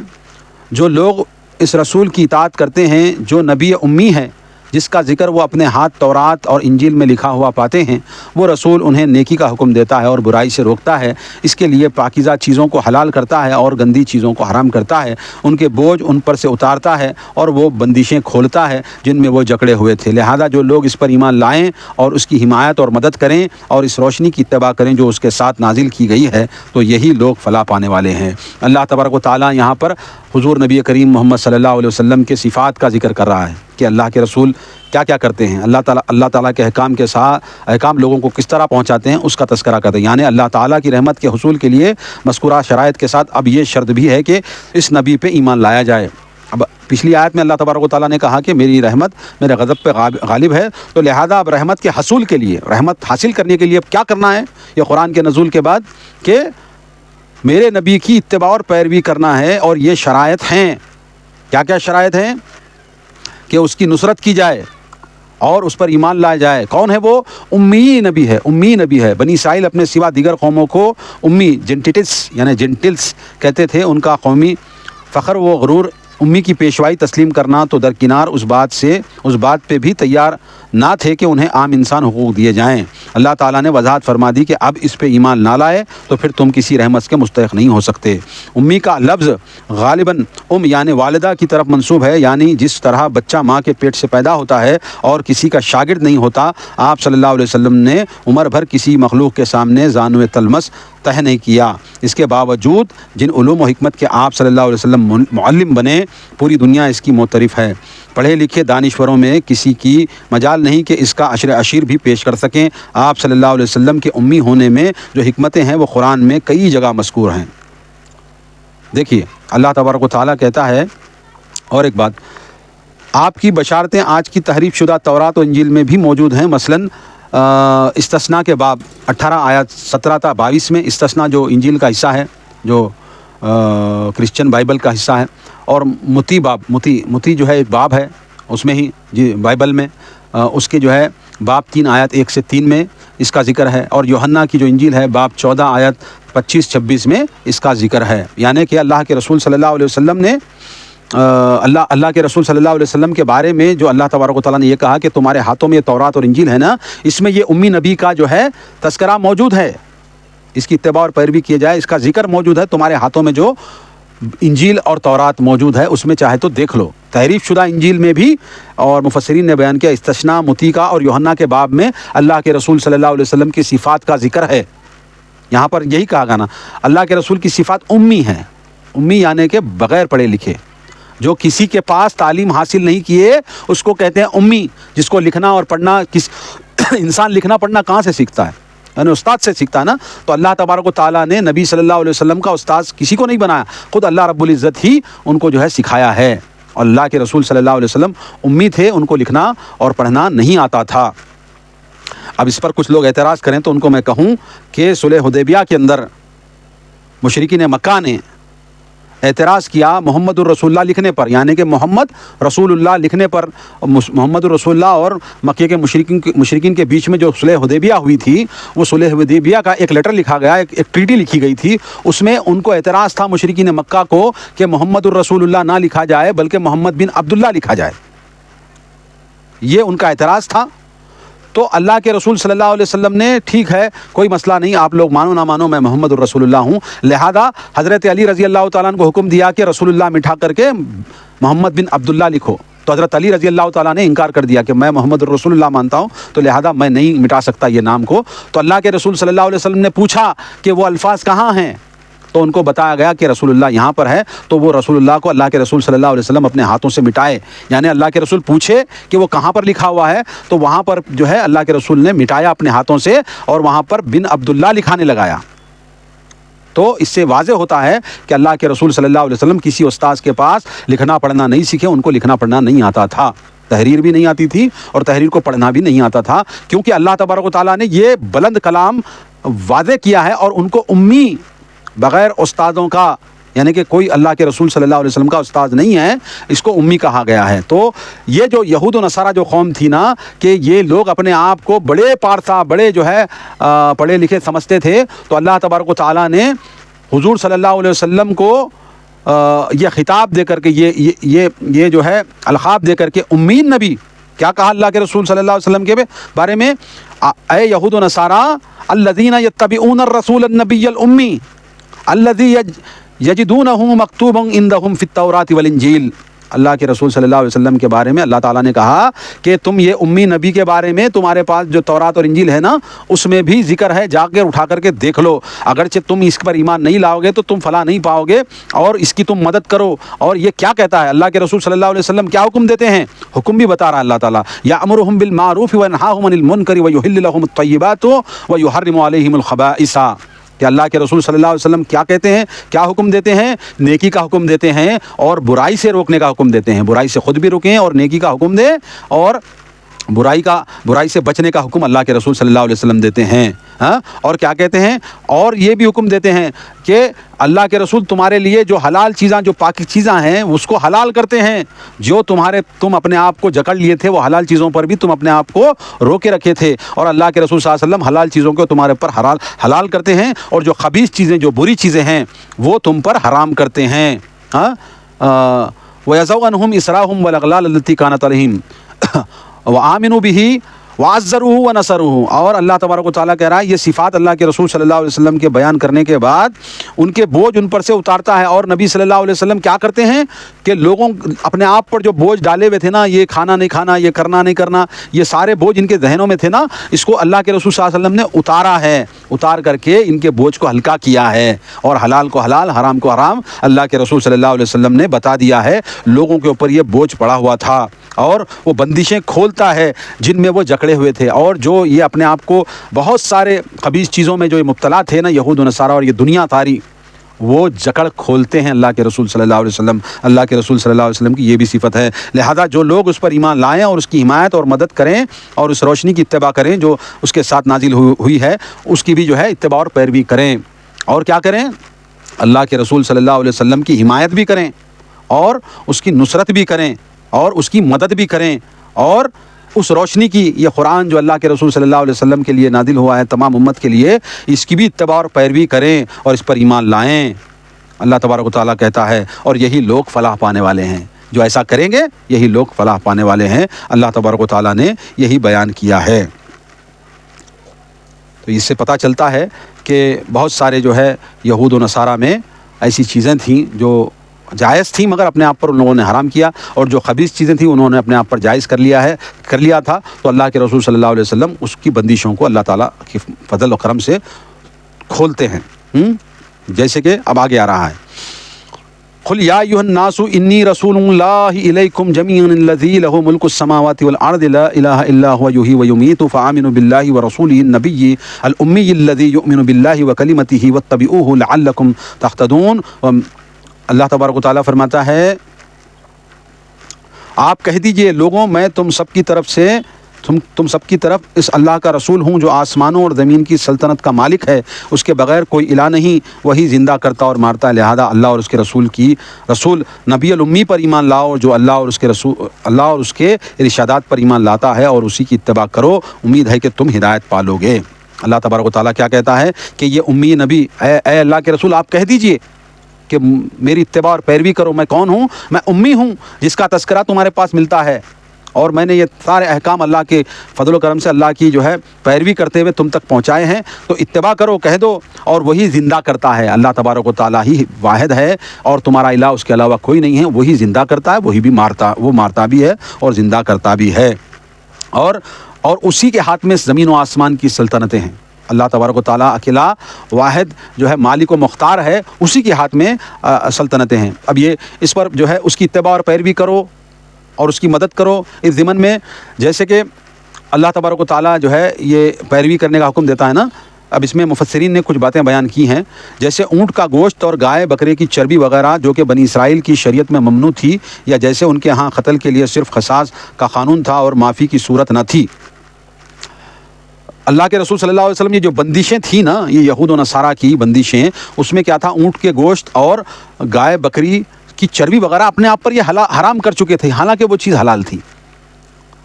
جو لوگ اس رسول کی اطاعت کرتے ہیں جو نبی امی ہے، جس کا ذکر وہ اپنے ہاتھ تورات اور انجیل میں لکھا ہوا پاتے ہیں، وہ رسول انہیں نیکی کا حکم دیتا ہے اور برائی سے روکتا ہے، اس کے لیے پاکیزہ چیزوں کو حلال کرتا ہے اور گندی چیزوں کو حرام کرتا ہے، ان کے بوجھ ان پر سے اتارتا ہے اور وہ بندشیں کھولتا ہے جن میں وہ جکڑے ہوئے تھے. لہذا جو لوگ اس پر ایمان لائیں اور اس کی حمایت اور مدد کریں اور اس روشنی کی اتباع کریں جو اس کے ساتھ نازل کی گئی ہے، تو یہی لوگ فلاح پانے والے ہیں. اللہ تبارک و تعالیٰ یہاں پر حضور نبی کریم محمد صلی اللہ علیہ وسلم کے صفات کا ذکر کر رہا ہے کہ اللہ کے رسول کیا کیا کرتے ہیں، اللہ تعالیٰ کے احکام لوگوں کو کس طرح پہنچاتے ہیں، اس کا تذکرہ کرتے ہیں. یعنی اللہ تعالیٰ کی رحمت کے حصول کے لیے مذکورہ شرائط کے ساتھ اب یہ شرط بھی ہے کہ اس نبی پہ ایمان لایا جائے. اب پچھلی آیت میں اللہ تبارک و تعالیٰ نے کہا کہ میری رحمت میرے غضب پہ غالب ہے، تو لہذا اب رحمت کے حصول کے لیے، رحمت حاصل کرنے کے لیے اب کیا کرنا ہے یہ قرآن کے نزول کے بعد کہ میرے نبی کی اتباع اور پیروی کرنا ہے. اور یہ شرائط ہیں. کیا کیا شرائط ہیں؟ کہ اس کی نصرت کی جائے اور اس پر ایمان لایا جائے. کون ہے وہ؟ امی نبی ہے. امی نبی ہے. بنی اسرائیل اپنے سوا دیگر قوموں کو امی جنٹلس کہتے تھے. ان کا قومی فخر و غرور امی کی پیشوائی تسلیم کرنا تو درکنار اس بات پہ بھی تیار نہ تھے کہ انہیں عام انسان حقوق دیے جائیں. اللہ تعالیٰ نے وضاحت فرما دی کہ اب اس پہ ایمان نہ لائے تو پھر تم کسی رحمت کے مستحق نہیں ہو سکتے. امی کا لفظ غالباً یعنی والدہ کی طرف منسوب ہے. یعنی جس طرح بچہ ماں کے پیٹ سے پیدا ہوتا ہے اور کسی کا شاگرد نہیں ہوتا، آپ صلی اللہ علیہ وسلم نے عمر بھر کسی مخلوق کے سامنے زانو تلمس تہ نہیں کیا. اس کے باوجود جن علوم و حکمت کے آپ صلی اللہ علیہ وسلم معلم بنے، پوری دنیا اس کی معترف ہے. پڑھے لکھے دانشوروں میں کسی کی مجال نہیں کہ اس کا عشیر بھی پیش کر سکیں. آپ صلی اللہ علیہ وسلم کے امی ہونے میں جو حکمتیں ہیں وہ قرآن میں کئی جگہ مذکور ہیں. دیکھیے اللہ تبارک و تعالیٰ کہتا ہے. اور ایک بات، آپ کی بشارتیں آج کی تحریف شدہ تورات و انجیل میں بھی موجود ہیں. مثلاً استثناء کے باب 18 آیات 17 تا 22 میں استثناء جو انجیل کا حصہ ہے، جو کرسچن بائبل کا حصہ ہے، اور متی جو ہے ایک باب ہے اس میں ہی جی بائبل میں اس کے جو ہے باب 3 آیت 1 سے 3 میں اس کا ذکر ہے. اور یوحنا کی جو انجیل ہے باب 14 آیت 25-26 میں اس کا ذکر ہے. یعنی کہ اللہ کے رسول صلی اللہ علیہ وسلم نے اللہ کے رسول صلی اللہ علیہ وسلم کے بارے میں جو اللہ تبارک و تعالیٰ نے یہ کہا کہ تمہارے ہاتھوں میں یہ تورات اور انجیل ہے نا، اس میں یہ امی نبی کا جو ہے تذکرہ موجود ہے. اس کی اتباع اور پیروی کیے جائے، اس کا ذکر موجود ہے. تمہارے ہاتھوں میں جو انجیل اور تورات موجود ہے اس میں چاہے تو دیکھ لو. تحریف شدہ انجیل میں بھی اور مفسرین نے بیان کیا استثناء متی کا اور یوحنا کے باب میں اللہ کے رسول صلی اللہ علیہ وسلم کی صفات کا ذکر ہے. یہاں پر یہی کہا گیا نا، اللہ کے رسول کی صفات امی ہیں. امی یعنی کہ بغیر پڑھے لکھے، جو کسی کے پاس تعلیم حاصل نہیں کیے اس کو کہتے ہیں امی. جس کو لکھنا اور پڑھنا انسان لکھنا پڑھنا کہاں سے سیکھتا ہے؟ یعنی استاد سے سیکھتا ہے نا. تو اللہ تبارک و تعالیٰ نے نبی صلی اللہ علیہ وسلم کا استاد کسی کو نہیں بنایا، خود اللہ رب العزت ہی ان کو جو ہے سکھایا ہے. اور اللہ کے رسول صلی اللہ علیہ وسلم امی تھے، ان کو لکھنا اور پڑھنا نہیں آتا تھا. اب اس پر کچھ لوگ اعتراض کریں تو ان کو میں کہوں کہ صلح حدیبیہ کے اندر مشرکین مکہ نے اعتراض کیا محمد الرسول اللہ لکھنے پر. یعنی کہ محمد رسول اللہ لکھنے پر. محمد الرسول اللہ اور مکے کے مشرکین کے بیچ میں جو صلح حدیبیہ ہوئی تھی، وہ صلح حدیبیہ کا ایک لیٹر لکھا گیا، ایک ٹریٹی لکھی گئی تھی. اس میں ان کو اعتراض تھا مشرکین مکہ کو کہ محمد الرسول اللہ نہ لکھا جائے بلکہ محمد بن عبداللہ لکھا جائے. یہ ان کا اعتراض تھا. تو اللہ کے رسول صلی اللہ علیہ وسلم نے ٹھیک ہے کوئی مسئلہ نہیں، آپ لوگ مانو نہ مانو، میں محمد الرسول اللہ ہوں، لہذا حضرت علی رضی اللہ تعالیٰ عنہ کو حکم دیا کہ رسول اللہ مٹھا کر کے محمد بن عبداللہ لکھو۔ تو حضرت علی رضی اللہ تعالیٰ نے انکار کر دیا کہ میں محمد الرسول اللہ مانتا ہوں، تو لہذا میں نہیں مٹا سکتا یہ نام کو۔ تو اللہ کے رسول صلی اللہ علیہ وسلم نے پوچھا کہ وہ الفاظ کہاں ہیں، تو ان کو بتایا گیا کہ رسول اللہ یہاں پر ہے۔ تو وہ رسول اللہ کو اللہ کے رسول صلی اللہ علیہ وسلم اپنے ہاتھوں سے مٹائے، یعنی اللہ کے رسول پوچھے کہ وہ کہاں پر لکھا ہوا ہے، تو وہاں پر جو ہے اللہ کے رسول نے مٹایا اپنے ہاتھوں سے، اور وہاں پر بن عبداللہ لکھانے لگایا۔ تو اس سے واضح ہوتا ہے کہ اللہ کے رسول صلی اللہ علیہ وسلم کسی استاذ کے پاس لکھنا پڑھنا نہیں سیکھے، ان کو لکھنا پڑھنا نہیں آتا تھا، تحریر بھی نہیں آتی تھی اور تحریر کو پڑھنا بھی نہیں آتا تھا، کیونکہ اللہ تبارک و تعالیٰ نے یہ بلند کلام واضح کیا ہے، اور ان کو امی بغیر استادوں کا، یعنی کہ کوئی اللہ کے رسول صلی اللہ علیہ وسلم کا استاد نہیں ہے، اس کو امی کہا گیا ہے۔ تو یہ جو یہود و نصارہ جو قوم تھی نا، کہ یہ لوگ اپنے آپ کو بڑے پارسا، بڑے جو ہے پڑھے لکھے سمجھتے تھے، تو اللہ تبارک و تعالیٰ نے حضور صلی اللہ علیہ وسلم کو یہ خطاب دے کر کے، یہ جو ہے القاب دے کر کے امین نبی، کیا کہا اللہ کے رسول صلی اللہ علیہ وسلم کے بارے میں؟ اے یہود و نصارہ الذین یتبعون الرسول النبی الامی الذی یجدونہ مکتوبا عندہم فی التوراۃ والانجیل۔ اللہ کے رسول صلی اللہ علیہ وسلم کے بارے میں اللہ تعالیٰ نے کہا کہ تم یہ امی نبی کے بارے میں، تمہارے پاس جو تورات اور انجیل ہے نا، اس میں بھی ذکر ہے، جا کے اٹھا کر کے دیکھ لو، اگرچہ تم اس پر ایمان نہیں لاؤ گے تو تم فلاح نہیں پاؤ گے، اور اس کی تم مدد کرو۔ اور یہ کیا کہتا ہے اللہ کے رسول صلی اللہ علیہ وسلم، کیا حکم دیتے ہیں؟ حکم بھی بتا رہا ہے اللہ تعالیٰ، یأمرہم بالمعروف وینہاہم عن المنکر ویحل لہم الطیبات ویحرم علیہم الخبائث، کہ اللہ کے رسول صلی اللہ علیہ وسلم کیا کہتے ہیں، کیا حکم دیتے ہیں؟ نیکی کا حکم دیتے ہیں اور برائی سے روکنے کا حکم دیتے ہیں، برائی سے خود بھی رکیں اور نیکی کا حکم دیں، اور برائی سے بچنے کا حکم اللہ کے رسول صلی اللہ علیہ وسلم دیتے ہیں۔ اور کیا کہتے ہیں؟ اور یہ بھی حکم دیتے ہیں کہ اللہ کے رسول تمہارے لیے جو حلال چیزاں، جو پاکی چیزاں ہیں، اس کو حلال کرتے ہیں، جو تم اپنے آپ کو جکڑ لیے تھے وہ حلال چیزوں پر بھی تم اپنے آپ کو روکے رکھے تھے، اور اللہ کے رسول صلی اللہ علیہ وسلم حلال چیزوں کو تمہارے پر حلال کرتے ہیں، اور جو خبیث چیزیں، جو بری چیزیں ہیں، وہ تم پر حرام کرتے ہیں۔ وَيَضَعُ عَنْهُمْ إِصْرَارَهُمْ وَالْأَغْلَالَ الَّتِي كَانَتْ عَلَيْهِمْ وَآمِنُوا بِهِ وَعَزَّرُوهُ وَنَصَرُوهُ۔ اور اللہ تبارک و تعالیٰ کہہ رہا ہے یہ صفات اللہ کے رسول صلی اللہ علیہ وسلم کے بیان کرنے کے بعد ان کے بوجھ ان پر سے اتارتا ہے، اور نبی صلی اللہ علیہ وسلم کیا کرتے ہیں کہ لوگوں اپنے آپ پر جو بوجھ ڈالے ہوئے تھے نا، یہ کھانا نہیں کھانا، یہ کرنا نہیں کرنا، یہ سارے بوجھ ان کے ذہنوں میں تھے نا، اس کو اللہ کے رسول صلی اللہ علیہ وسلم نے اتارا ہے، اتار کر کے ان کے بوجھ کو ہلکا کیا ہے، اور حلال کو حلال، حرام کو حرام اللہ کے رسول صلی اللہ علیہ وسلم نے بتا دیا ہے۔ لوگوں کے اوپر یہ بوجھ پڑا ہوا تھا، اور وہ بندشیں کھولتا ہے جن میں وہ جکڑے ہوئے تھے، اور جو یہ اپنے آپ کو بہت سارے خبیث چیزوں میں جو مبتلا تھے نا، یہود و نصارہ اور یہ دنیا تاری، وہ جکڑ کھولتے ہیں اللہ کے رسول صلی اللہ علیہ وسلم۔ اللہ کے رسول صلی اللہ علیہ وسلم کی یہ بھی صفت ہے، لہذا جو لوگ اس پر ایمان لائیں اور اس کی حمایت اور مدد کریں اور اس روشنی کی اتباع کریں جو اس کے ساتھ نازل ہوئی ہے، اس کی بھی جو ہے اتباع اور پیروی کریں، اور کیا کریں؟ اللہ کے رسول صلی اللہ علیہ وسلم کی حمایت بھی کریں، اور اس کی نصرت بھی کریں، اور اس کی مدد بھی کریں، اور اس روشنی کی، یہ قرآن جو اللہ کے رسول صلی اللہ علیہ وسلم کے لیے نازل ہوا ہے تمام امت کے لیے، اس کی بھی اتباع اور پیروی کریں اور اس پر ایمان لائیں۔ اللہ تبارک و تعالیٰ کہتا ہے، اور یہی لوگ فلاح پانے والے ہیں، جو ایسا کریں گے یہی لوگ فلاح پانے والے ہیں۔ اللہ تبارک و تعالیٰ نے یہی بیان کیا ہے۔ تو اس سے پتہ چلتا ہے کہ بہت سارے جو ہے یہود و نصارہ میں ایسی چیزیں تھیں جو جائز تھیں، مگر اپنے آپ پر ان لوگوں نے حرام کیا، اور جو خبیث چیزیں تھیں انہوں نے اپنے آپ پر جائز کر لیا تھا۔ تو اللہ کے رسول صلی اللہ علیہ وسلم اس کی بندشوں کو اللہ تعالیٰ کی فضل و کرم سے کھولتے ہیں، جیسے کہ اب آگے آ رہا ہے، قل یا ایھا الناس انی رسول اللہ الیکم جمیعا الذی لہ ملک السماوات والارض لا الہ الا هو یحیی ویمیت فآمنوا باللہ ورسولہ النبی الامی الذی یؤمن باللہ وکلمتہ واتبعوہ لعلکم تہتدون۔ اللہ تبارک و تعالیٰ فرماتا ہے، آپ کہہ دیجئے لوگوں، میں تم سب کی طرف اس اللہ کا رسول ہوں جو آسمانوں اور زمین کی سلطنت کا مالک ہے، اس کے بغیر کوئی الہ نہیں، وہی زندہ کرتا اور مارتا ہے، لہذا اللہ اور اس کے رسول نبی الامی پر ایمان لاؤ، جو اللہ اور اس کے ارشادات پر ایمان لاتا ہے، اور اسی کی اتباع کرو، امید ہے کہ تم ہدایت پالو گے۔ اللہ تبارک و تعالیٰ کیا کہتا ہے کہ یہ امی نبی، اے اللہ کے رسول آپ کہہ دیجئے کہ میری اتباع اور پیروی کرو۔ میں کون ہوں؟ میں امی ہوں جس کا تذکرہ تمہارے پاس ملتا ہے، اور میں نے یہ سارے احکام اللہ کے فضل و کرم سے اللہ کی جو ہے پیروی کرتے ہوئے تم تک پہنچائے ہیں، تو اتباع کرو کہہ دو، اور وہی زندہ کرتا ہے۔ اللہ تبارک و تعالیٰ ہی واحد ہے اور تمہارا الہ اس کے علاوہ کوئی نہیں ہے، وہی زندہ کرتا ہے، وہی بھی مارتا بھی ہے اور زندہ کرتا بھی ہے، اور اسی کے ہاتھ میں زمین و آسمان کی سلطنتیں ہیں۔ اللہ تبارک و تعالیٰ اکیلا واحد جو ہے مالک و مختار ہے، اسی کے ہاتھ میں سلطنتیں ہیں۔ اب یہ اس پر جو ہے اس کی اتباع اور پیروی کرو اور اس کی مدد کرو اس ضمن میں، جیسے کہ اللہ تبارک و تعالیٰ جو ہے یہ پیروی کرنے کا حکم دیتا ہے نا۔ اب اس میں مفسرین نے کچھ باتیں بیان کی ہیں، جیسے اونٹ کا گوشت اور گائے بکرے کی چربی وغیرہ جو کہ بنی اسرائیل کی شریعت میں ممنوع تھی، یا جیسے ان کے ہاں قتل کے لیے صرف قصاص کا قانون تھا اور معافی کی صورت نہ تھی۔ اللہ کے رسول صلی اللہ علیہ وسلم یہ جو بندشیں تھیں نا، یہ یہود و نصارہ کی بندشیں، اس میں کیا تھا، اونٹ کے گوشت اور گائے بکری کی چربی وغیرہ اپنے آپ پر یہ حرام کر چکے تھے، حالانکہ وہ چیز حلال تھی،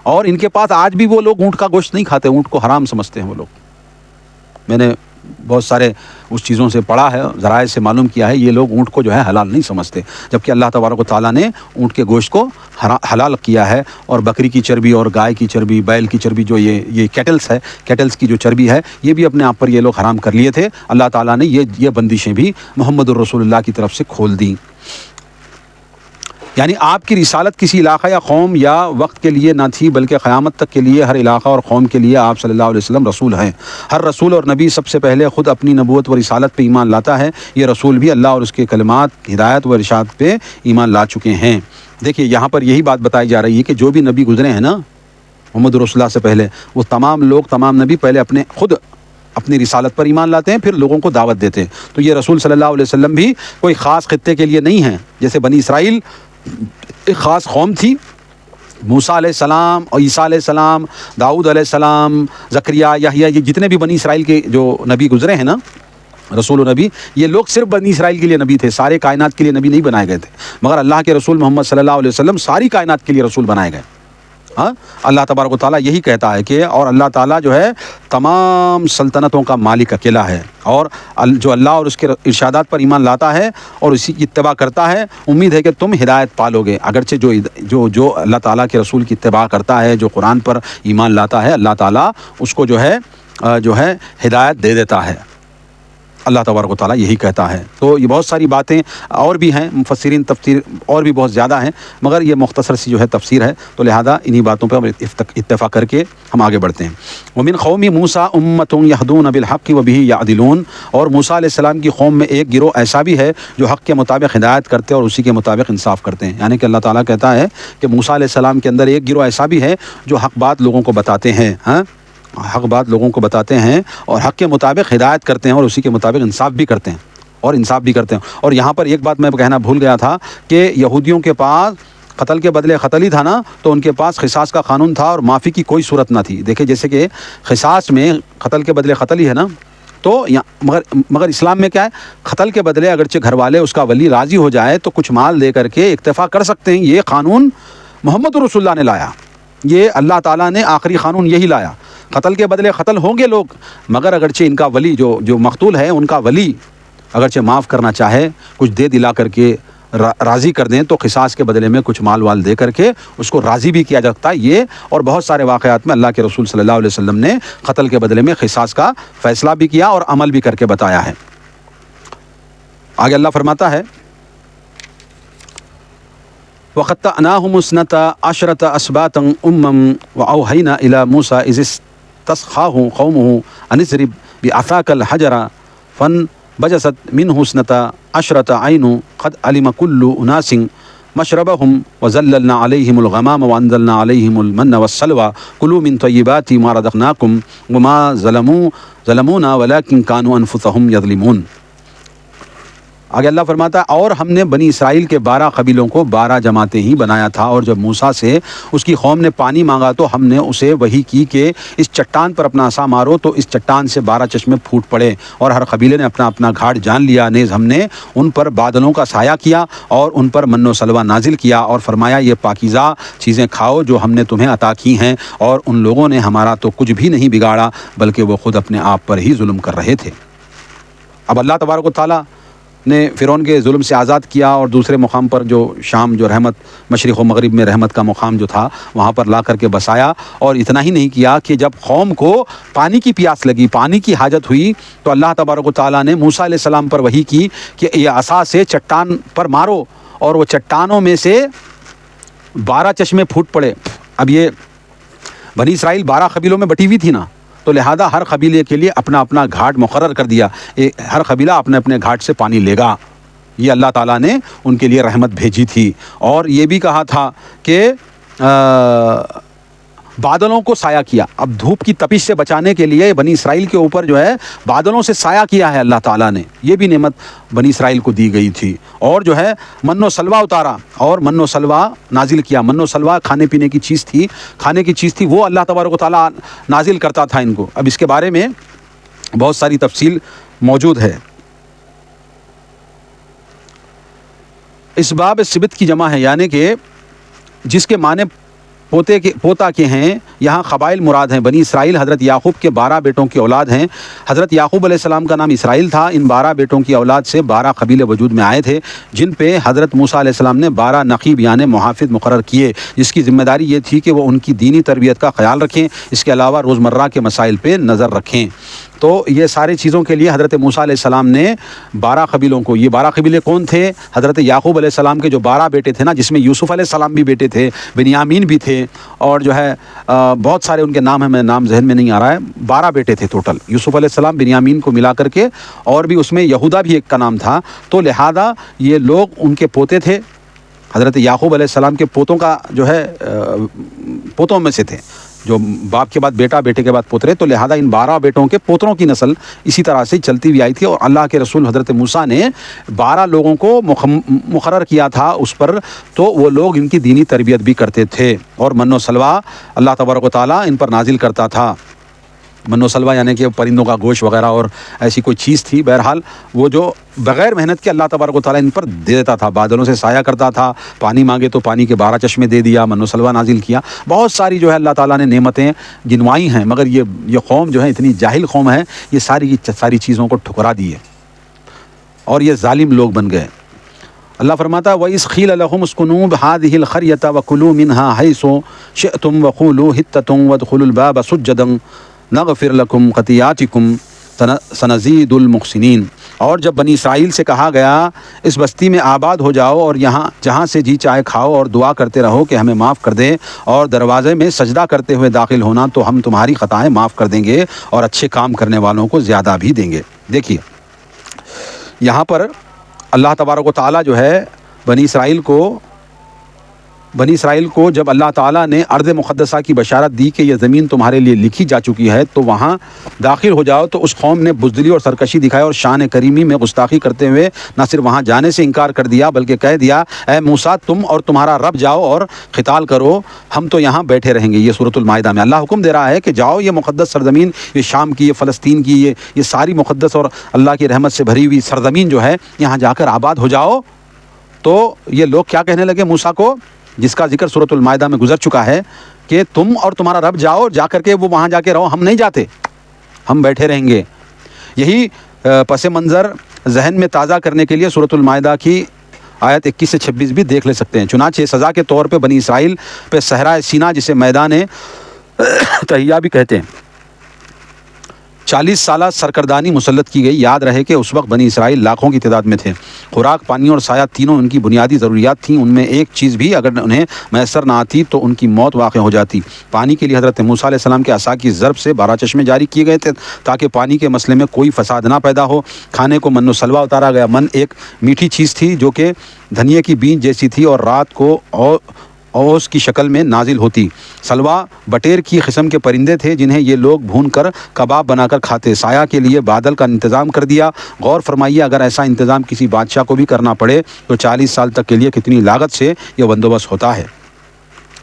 اور ان کے پاس آج بھی وہ لوگ اونٹ کا گوشت نہیں کھاتے، اونٹ کو حرام سمجھتے ہیں وہ لوگ۔ میں نے بہت سارے اس چیزوں سے پڑھا ہے، ذرائع سے معلوم کیا ہے، یہ لوگ اونٹ کو جو ہے حلال نہیں سمجھتے، جبکہ اللہ تبارک و تعالیٰ نے اونٹ کے گوشت کو حلال کیا ہے، اور بکری کی چربی اور گائے کی چربی، بیل کی چربی، جو یہ کیٹلز کی جو چربی ہے، یہ بھی اپنے آپ پر یہ لوگ حرام کر لیے تھے۔ اللہ تعالیٰ نے یہ بندشیں بھی محمد الرسول اللہ کی طرف سے کھول دیں۔ یعنی آپ کی رسالت کسی علاقہ یا قوم یا وقت کے لیے نہ تھی، بلکہ قیامت تک کے لیے ہر علاقہ اور قوم کے لیے آپ صلی اللہ علیہ وسلم رسول ہیں۔ ہر رسول اور نبی سب سے پہلے خود اپنی نبوت و رسالت پہ ایمان لاتا ہے، یہ رسول بھی اللہ اور اس کے کلمات، ہدایت و ارشاد پہ ایمان لا چکے ہیں۔ دیکھیے یہاں پر یہی بات بتائی جا رہی ہے کہ جو بھی نبی گزرے ہیں نا محمد رسول اللہ سے پہلے، وہ تمام نبی پہلے خود اپنی رسالت پر ایمان لاتے ہیں، پھر لوگوں کو دعوت دیتے ہیں۔ تو یہ رسول صلی اللہ علیہ وسلم بھی کوئی خاص خطے کے لیے نہیں ہیں، جیسے بنی اسرائیل ایک خاص قوم تھی، موسیٰ علیہ السلام اور عیسیٰ علیہ السلام، داؤد علیہ السلام، زکریا، یحییٰ، یہ جتنے بھی بنی اسرائیل کے جو نبی گزرے ہیں نا، رسول و نبی، یہ لوگ صرف بنی اسرائیل کے لیے نبی تھے، سارے کائنات کے لیے نبی نہیں بنائے گئے تھے، مگر اللہ کے رسول محمد صلی اللہ علیہ وسلم ساری کائنات کے لیے رسول بنائے گئے۔ ہاں، اللہ تبارک و تعالیٰ یہی کہتا ہے کہ اور اللہ تعالیٰ جو ہے تمام سلطنتوں کا مالک اکیلا ہے، اور جو اللہ اور اس کے ارشادات پر ایمان لاتا ہے اور اسی کی اتباع کرتا ہے، امید ہے کہ تم ہدایت پالو گے۔ اگرچہ جو اللہ تعالیٰ کے رسول کی اتباع کرتا ہے، جو قرآن پر ایمان لاتا ہے، اللہ تعالیٰ اس کو جو ہے ہدایت دے دیتا ہے۔ اللہ تبارک و تعالیٰ یہی کہتا ہے۔ تو یہ بہت ساری باتیں اور بھی ہیں، مفسرین تفسیر اور بھی بہت زیادہ ہیں، مگر یہ مختصر سی جو ہے تفسیر ہے، تو لہذا انہی باتوں پہ اتفاق کر کے ہم آگے بڑھتے ہیں۔ وَمِنْ قَوْمِ مُوسَىٰ أُمَّةٌ يَهْدُونَ بِالْحَقِّ وَبِهِ يَعْدِلُونَ، اور موسیٰ علیہ السلام کی قوم میں ایک گروہ ایسا بھی ہے جو حق کے مطابق ہدایت کرتے اور اسی کے مطابق انصاف کرتے ہیں۔ یعنی کہ اللہ تعالیٰ کہتا ہے کہ موسیٰ علیہ السلام کے اندر ایک گروہ ایسا بھی ہے جو حق بات لوگوں کو بتاتے ہیں، حق بات لوگوں کو بتاتے ہیں اور حق کے مطابق ہدایت کرتے ہیں اور اسی کے مطابق انصاف بھی کرتے ہیں۔ اور یہاں پر ایک بات میں کہنا بھول گیا تھا کہ یہودیوں کے پاس قتل کے بدلے قتل ہی تھا نا، تو ان کے پاس قصاص کا قانون تھا اور معافی کی کوئی صورت نہ تھی۔ دیکھیں جیسے کہ قصاص میں قتل کے بدلے قتل ہی ہے نا، تو مگر اسلام میں کیا ہے، قتل کے بدلے اگرچہ گھر والے اس کا ولی راضی ہو جائے تو کچھ مال دے کر کے اکتفا کر سکتے ہیں۔ یہ قانون محمد رسول اللہ نے لایا، یہ اللہ تعالیٰ نے آخری قانون یہی لایا۔ قتل کے بدلے قتل ہوں گے لوگ، مگر اگرچہ ان کا ولی جو مقتول ہے، ان کا ولی اگرچہ معاف کرنا چاہے، کچھ دے دلا کر کے راضی کر دیں، تو قصاص کے بدلے میں کچھ مال وال دے کر کے اس کو راضی بھی کیا جاتا ہے۔ یہ اور بہت سارے واقعات میں اللہ کے رسول صلی اللہ علیہ وسلم نے قتل کے بدلے میں قصاص کا فیصلہ بھی کیا اور عمل بھی کر کے بتایا ہے۔ آگے اللہ فرماتا ہے وَقَطَّعْنَاهُمُ اثْنَتَا عَشْرَةَ أَسْبَاطًا أُمَمًا وَأَوْحَيْنَا إِلَىٰ مُوسَىٰ إِذِ اسْتَسْقَاهُ قَوْمُهُ أَنِ اضْرِبْ بِعَصَاكَ الْحَجَرَ فَانبَجَسَتْ مِنْهُ اثْنَتَا عَشْرَةَ عَيْنٌ قَدْ عَلِمَ كُلُّ أُنَاسٍ مَشْرَبَهُمْ وَظَلَّلْنَا عَلَيْهِمُ الْغَمَامَ وَأَنزَلْنَا عَلَيْهِمُ الْمَنَّ وَالسَّلْوَىٰ كُلُوا مِنْ طَيِّبَاتِ مَا رَزَقْنَاكُمْ وَمَا ظَلَمُونَا وَلَٰكِن كَانُوا أَنفُسَهُمْ يَظْلِمُونَ۔ آگے اللہ فرماتا ہے اور ہم نے بنی اسرائیل کے 12 قبیلوں کو 12 جماعتیں ہی بنایا تھا، اور جب موسیٰ سے اس کی قوم نے پانی مانگا تو ہم نے اسے وحی کی کہ اس چٹان پر اپنا عصا مارو، تو اس چٹان سے 12 چشمے پھوٹ پڑے، اور ہر قبیلے نے اپنا اپنا گھاٹ جان لیا۔ نیز ہم نے ان پر بادلوں کا سایہ کیا اور ان پر من و سلوہ نازل کیا، اور فرمایا یہ پاکیزہ چیزیں کھاؤ جو ہم نے تمہیں عطا کی ہیں، اور ان لوگوں نے ہمارا تو کچھ بھی نہیں بگاڑا بلکہ وہ خود اپنے آپ پر ہی ظلم کر رہے تھے۔ اب اللہ تبارک و تعالیٰ نے فرعون کے ظلم سے آزاد کیا اور دوسرے مقام پر جو شام جو رحمت مشرق و مغرب میں رحمت کا مقام جو تھا وہاں پر لا کر کے بسایا. اور اتنا ہی نہیں کیا کہ جب قوم کو پانی کی پیاس لگی, پانی کی حاجت ہوئی, تو اللہ تبارک و تعالیٰ نے موسیٰ علیہ السلام پر وحی کی کہ یہ عصا سے چٹان پر مارو, اور وہ چٹانوں میں سے 12 چشمے پھوٹ پڑے. اب یہ بنی اسرائیل 12 قبیلوں میں بٹی ہوئی تھی نا, تو لہذا ہر قبیلے کے لیے اپنا اپنا گھاٹ مقرر کر دیا, ہر قبیلہ اپنے اپنے گھاٹ سے پانی لے گا. یہ اللہ تعالیٰ نے ان کے لیے رحمت بھیجی تھی. اور یہ بھی کہا تھا کہ بادلوں کو سایہ کیا. اب دھوپ کی تپش سے بچانے کے لیے بنی اسرائیل کے اوپر جو ہے بادلوں سے سایہ کیا ہے اللہ تعالیٰ نے, یہ بھی نعمت بنی اسرائیل کو دی گئی تھی. اور جو ہے من و سلوہ اتارا اور من و سلوہ نازل کیا. من و سلوہ کھانے پینے کی چیز تھی, کھانے کی چیز تھی, وہ اللہ تبارک و تعالیٰ نازل کرتا تھا ان کو. اب اس کے بارے میں بہت ساری تفصیل موجود ہے. اس باب سبت کی جمع ہے, یعنی کہ جس کے معنی پوتا کے ہیں. یہاں قبائل مراد ہیں. بنی اسرائیل حضرت یعقوب کے 12 بیٹوں کی اولاد ہیں. حضرت یعقوب علیہ السلام کا نام اسرائیل تھا. ان 12 بیٹوں کی اولاد سے 12 قبیلے وجود میں آئے تھے, جن پہ حضرت موسیٰ علیہ السلام نے 12 نقیب یعنی محافظ مقرر کیے, جس کی ذمہ داری یہ تھی کہ وہ ان کی دینی تربیت کا خیال رکھیں, اس کے علاوہ روزمرہ کے مسائل پہ نظر رکھیں. تو یہ ساری چیزوں کے لیے حضرت موسیٰ علیہ السلام نے 12 قبیلوں کو, یہ 12 قبیلے کون تھے؟ حضرت یعقوب علیہ السلام کے جو 12 بیٹے تھے نا, جس میں یوسف علیہ السلام بھی بیٹے تھے, بنیامین بھی تھے, اور جو ہے بہت سارے ان کے نام ہیں, میں نام ذہن میں نہیں آ رہا ہے. 12 بیٹے تھے ٹوٹل, یوسف علیہ السلام بنیامین کو ملا کر کے, اور بھی اس میں یہودا بھی ایک کا نام تھا. تو لہذا یہ لوگ ان کے پوتے تھے, حضرت یعقوب علیہ السلام کے پوتوں کا جو ہے پوتوں میں سے تھے, جو باپ کے بعد بیٹا, بیٹے کے بعد پوترے. تو لہذا ان 12 بیٹوں کے پوتروں کی نسل اسی طرح سے چلتی ہوئی آئی تھی. اور اللہ کے رسول حضرت موسیٰ نے 12 لوگوں کو مقرر کیا تھا اس پر, تو وہ لوگ ان کی دینی تربیت بھی کرتے تھے. اور من و سلوہ اللہ تبارک و تعالیٰ ان پر نازل کرتا تھا. من و سلوہ یعنی کہ پرندوں کا گوشت وغیرہ اور ایسی کوئی چیز تھی, بہرحال وہ جو بغیر محنت کے اللہ تبارک و تعالیٰ ان پر دے دیتا تھا. بادلوں سے سایہ کرتا تھا, پانی مانگے تو پانی کے 12 چشمے دے دیا, من و سلوہ نازل کیا. بہت ساری جو ہے اللہ تعالیٰ نے نعمتیں گنوائی ہیں, مگر یہ قوم جو ہے اتنی جاہل قوم ہے, یہ ساری چیزوں کو ٹھکرا دی ہے اور یہ ظالم لوگ بن گئے. اللہ فرماتا ہے وَإِذْ قِيلَ لَهُمُ اسْكُنُوا بِهَٰذِهِ الْقَرْيَةَ وَكُلُوا مِنْهَا حَيْثُ شِئْتُمْ وَقُولُوا حِطَّةٌ وَادْخُلُوا الْبَابَ سُجَّدًا نَغْفِرْ لَكُمْ خَطِيئَاتِكُمْ سَنَزِيدُ الْمُحْسِنِينَ. اور جب بنی اسرائیل سے کہا گیا اس بستی میں آباد ہو جاؤ اور یہاں جہاں سے جی چائے کھاؤ اور دعا کرتے رہو کہ ہمیں معاف کر دے, اور دروازے میں سجدہ کرتے ہوئے داخل ہونا تو ہم تمہاری خطائیں معاف کر دیں گے اور اچھے کام کرنے والوں کو زیادہ بھی دیں گے. دیکھیے یہاں پر اللہ تبارک و تعالیٰ جو ہے بنی اسرائیل کو جب اللہ تعالیٰ نے ارض مقدسہ کی بشارت دی کہ یہ زمین تمہارے لیے لکھی جا چکی ہے تو وہاں داخل ہو جاؤ, تو اس قوم نے بزدلی اور سرکشی دکھائی اور شان کریمی میں گستاخی کرتے ہوئے نہ صرف وہاں جانے سے انکار کر دیا بلکہ کہہ دیا اے موسیٰ تم اور تمہارا رب جاؤ اور قتال کرو, ہم تو یہاں بیٹھے رہیں گے. یہ سورۃ المائدہ میں اللہ حکم دے رہا ہے کہ جاؤ, یہ مقدس سرزمین, یہ شام کی, یہ فلسطین کی, یہ ساری مقدس اور اللہ کی رحمت سے بھری ہوئی سرزمین جو ہے, یہاں جا کر آباد ہو جاؤ. تو یہ لوگ کیا کہنے لگے موسیٰ کو, جس کا ذکر سورۃ المائدہ میں گزر چکا ہے کہ تم اور تمہارا رب جاؤ, جا کر کے وہ وہاں جا کے رہو, ہم نہیں جاتے, ہم بیٹھے رہیں گے. یہی پس منظر ذہن میں تازہ کرنے کے لیے سورۃ المائدہ کی آیت 21 سے 26 بھی دیکھ لے سکتے ہیں. چنانچہ سزا کے طور پہ بنی اسرائیل پہ صحرائے سینا, جسے میدان تہیہ بھی کہتے ہیں, 40 سالہ سرکردانی مسلط کی گئی. یاد رہے کہ اس وقت بنی اسرائیل لاکھوں کی تعداد میں تھے. خوراک, پانی اور سایہ تینوں ان کی بنیادی ضروریات تھیں. ان میں ایک چیز بھی اگر انہیں میسر نہ آتی تو ان کی موت واقع ہو جاتی. پانی کے لیے حضرت موسیٰ علیہ السلام کے عصا کی ضرب سے 12 چشمے جاری کیے گئے تھے تاکہ پانی کے مسئلے میں کوئی فساد نہ پیدا ہو. کھانے کو من و سلوہ اتارا گیا. من ایک میٹھی چیز تھی جو کہ دھنیے کی بیج جیسی تھی اور رات کو اوس کی شکل میں نازل ہوتی. سلوہ بٹیر کی قسم کے پرندے تھے جنہیں یہ لوگ بھون کر کباب بنا کر کھاتے. سایہ کے لیے بادل کا انتظام کر دیا. غور فرمائیے اگر ایسا انتظام کسی بادشاہ کو بھی کرنا پڑے تو 40 سال تک کے لیے کتنی لاگت سے یہ بندوبست ہوتا ہے.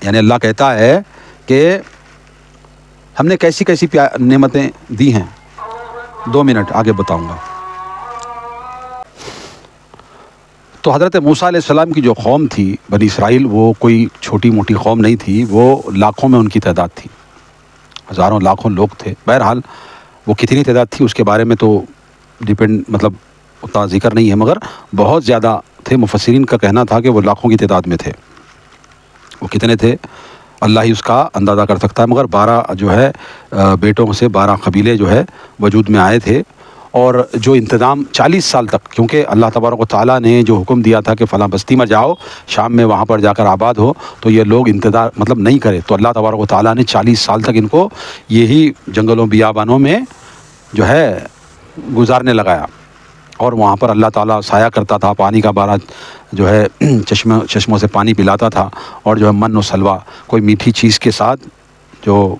یعنی اللہ کہتا ہے کہ ہم نے کیسی کیسی نعمتیں دی ہیں. 2 منٹ آگے بتاؤں گا. تو حضرت موسیٰ علیہ السلام کی جو قوم تھی بنی اسرائیل, وہ کوئی چھوٹی موٹی قوم نہیں تھی, وہ لاکھوں میں ان کی تعداد تھی, لاکھوں لوگ تھے. بہرحال وہ کتنی تعداد تھی اس کے بارے میں تو اتنا ذکر نہیں ہے مگر بہت زیادہ تھے. مفسرین کا کہنا تھا کہ وہ لاکھوں کی تعداد میں تھے. وہ کتنے تھے اللہ ہی اس کا اندازہ کر سکتا ہے, مگر 12 جو ہے بیٹوں سے 12 قبیلے جو ہے وجود میں آئے تھے. اور جو انتظام 40 سال تک, کیونکہ اللہ تبارک و تعالیٰ نے جو حکم دیا تھا کہ فلاں بستی میں جاؤ, شام میں وہاں پر جا کر آباد ہو, تو یہ لوگ انتظار مطلب نہیں کرے, تو اللہ تبارک و تعالیٰ نے 40 سال تک ان کو یہی جنگلوں بیابانوں میں جو ہے گزارنے لگایا. اور وہاں پر اللہ تعالیٰ سایہ کرتا تھا, پانی کا بارہ جو ہے چشموں سے پانی پلاتا تھا, اور جو ہے من و سلوہ کوئی میٹھی چیز کے ساتھ, جو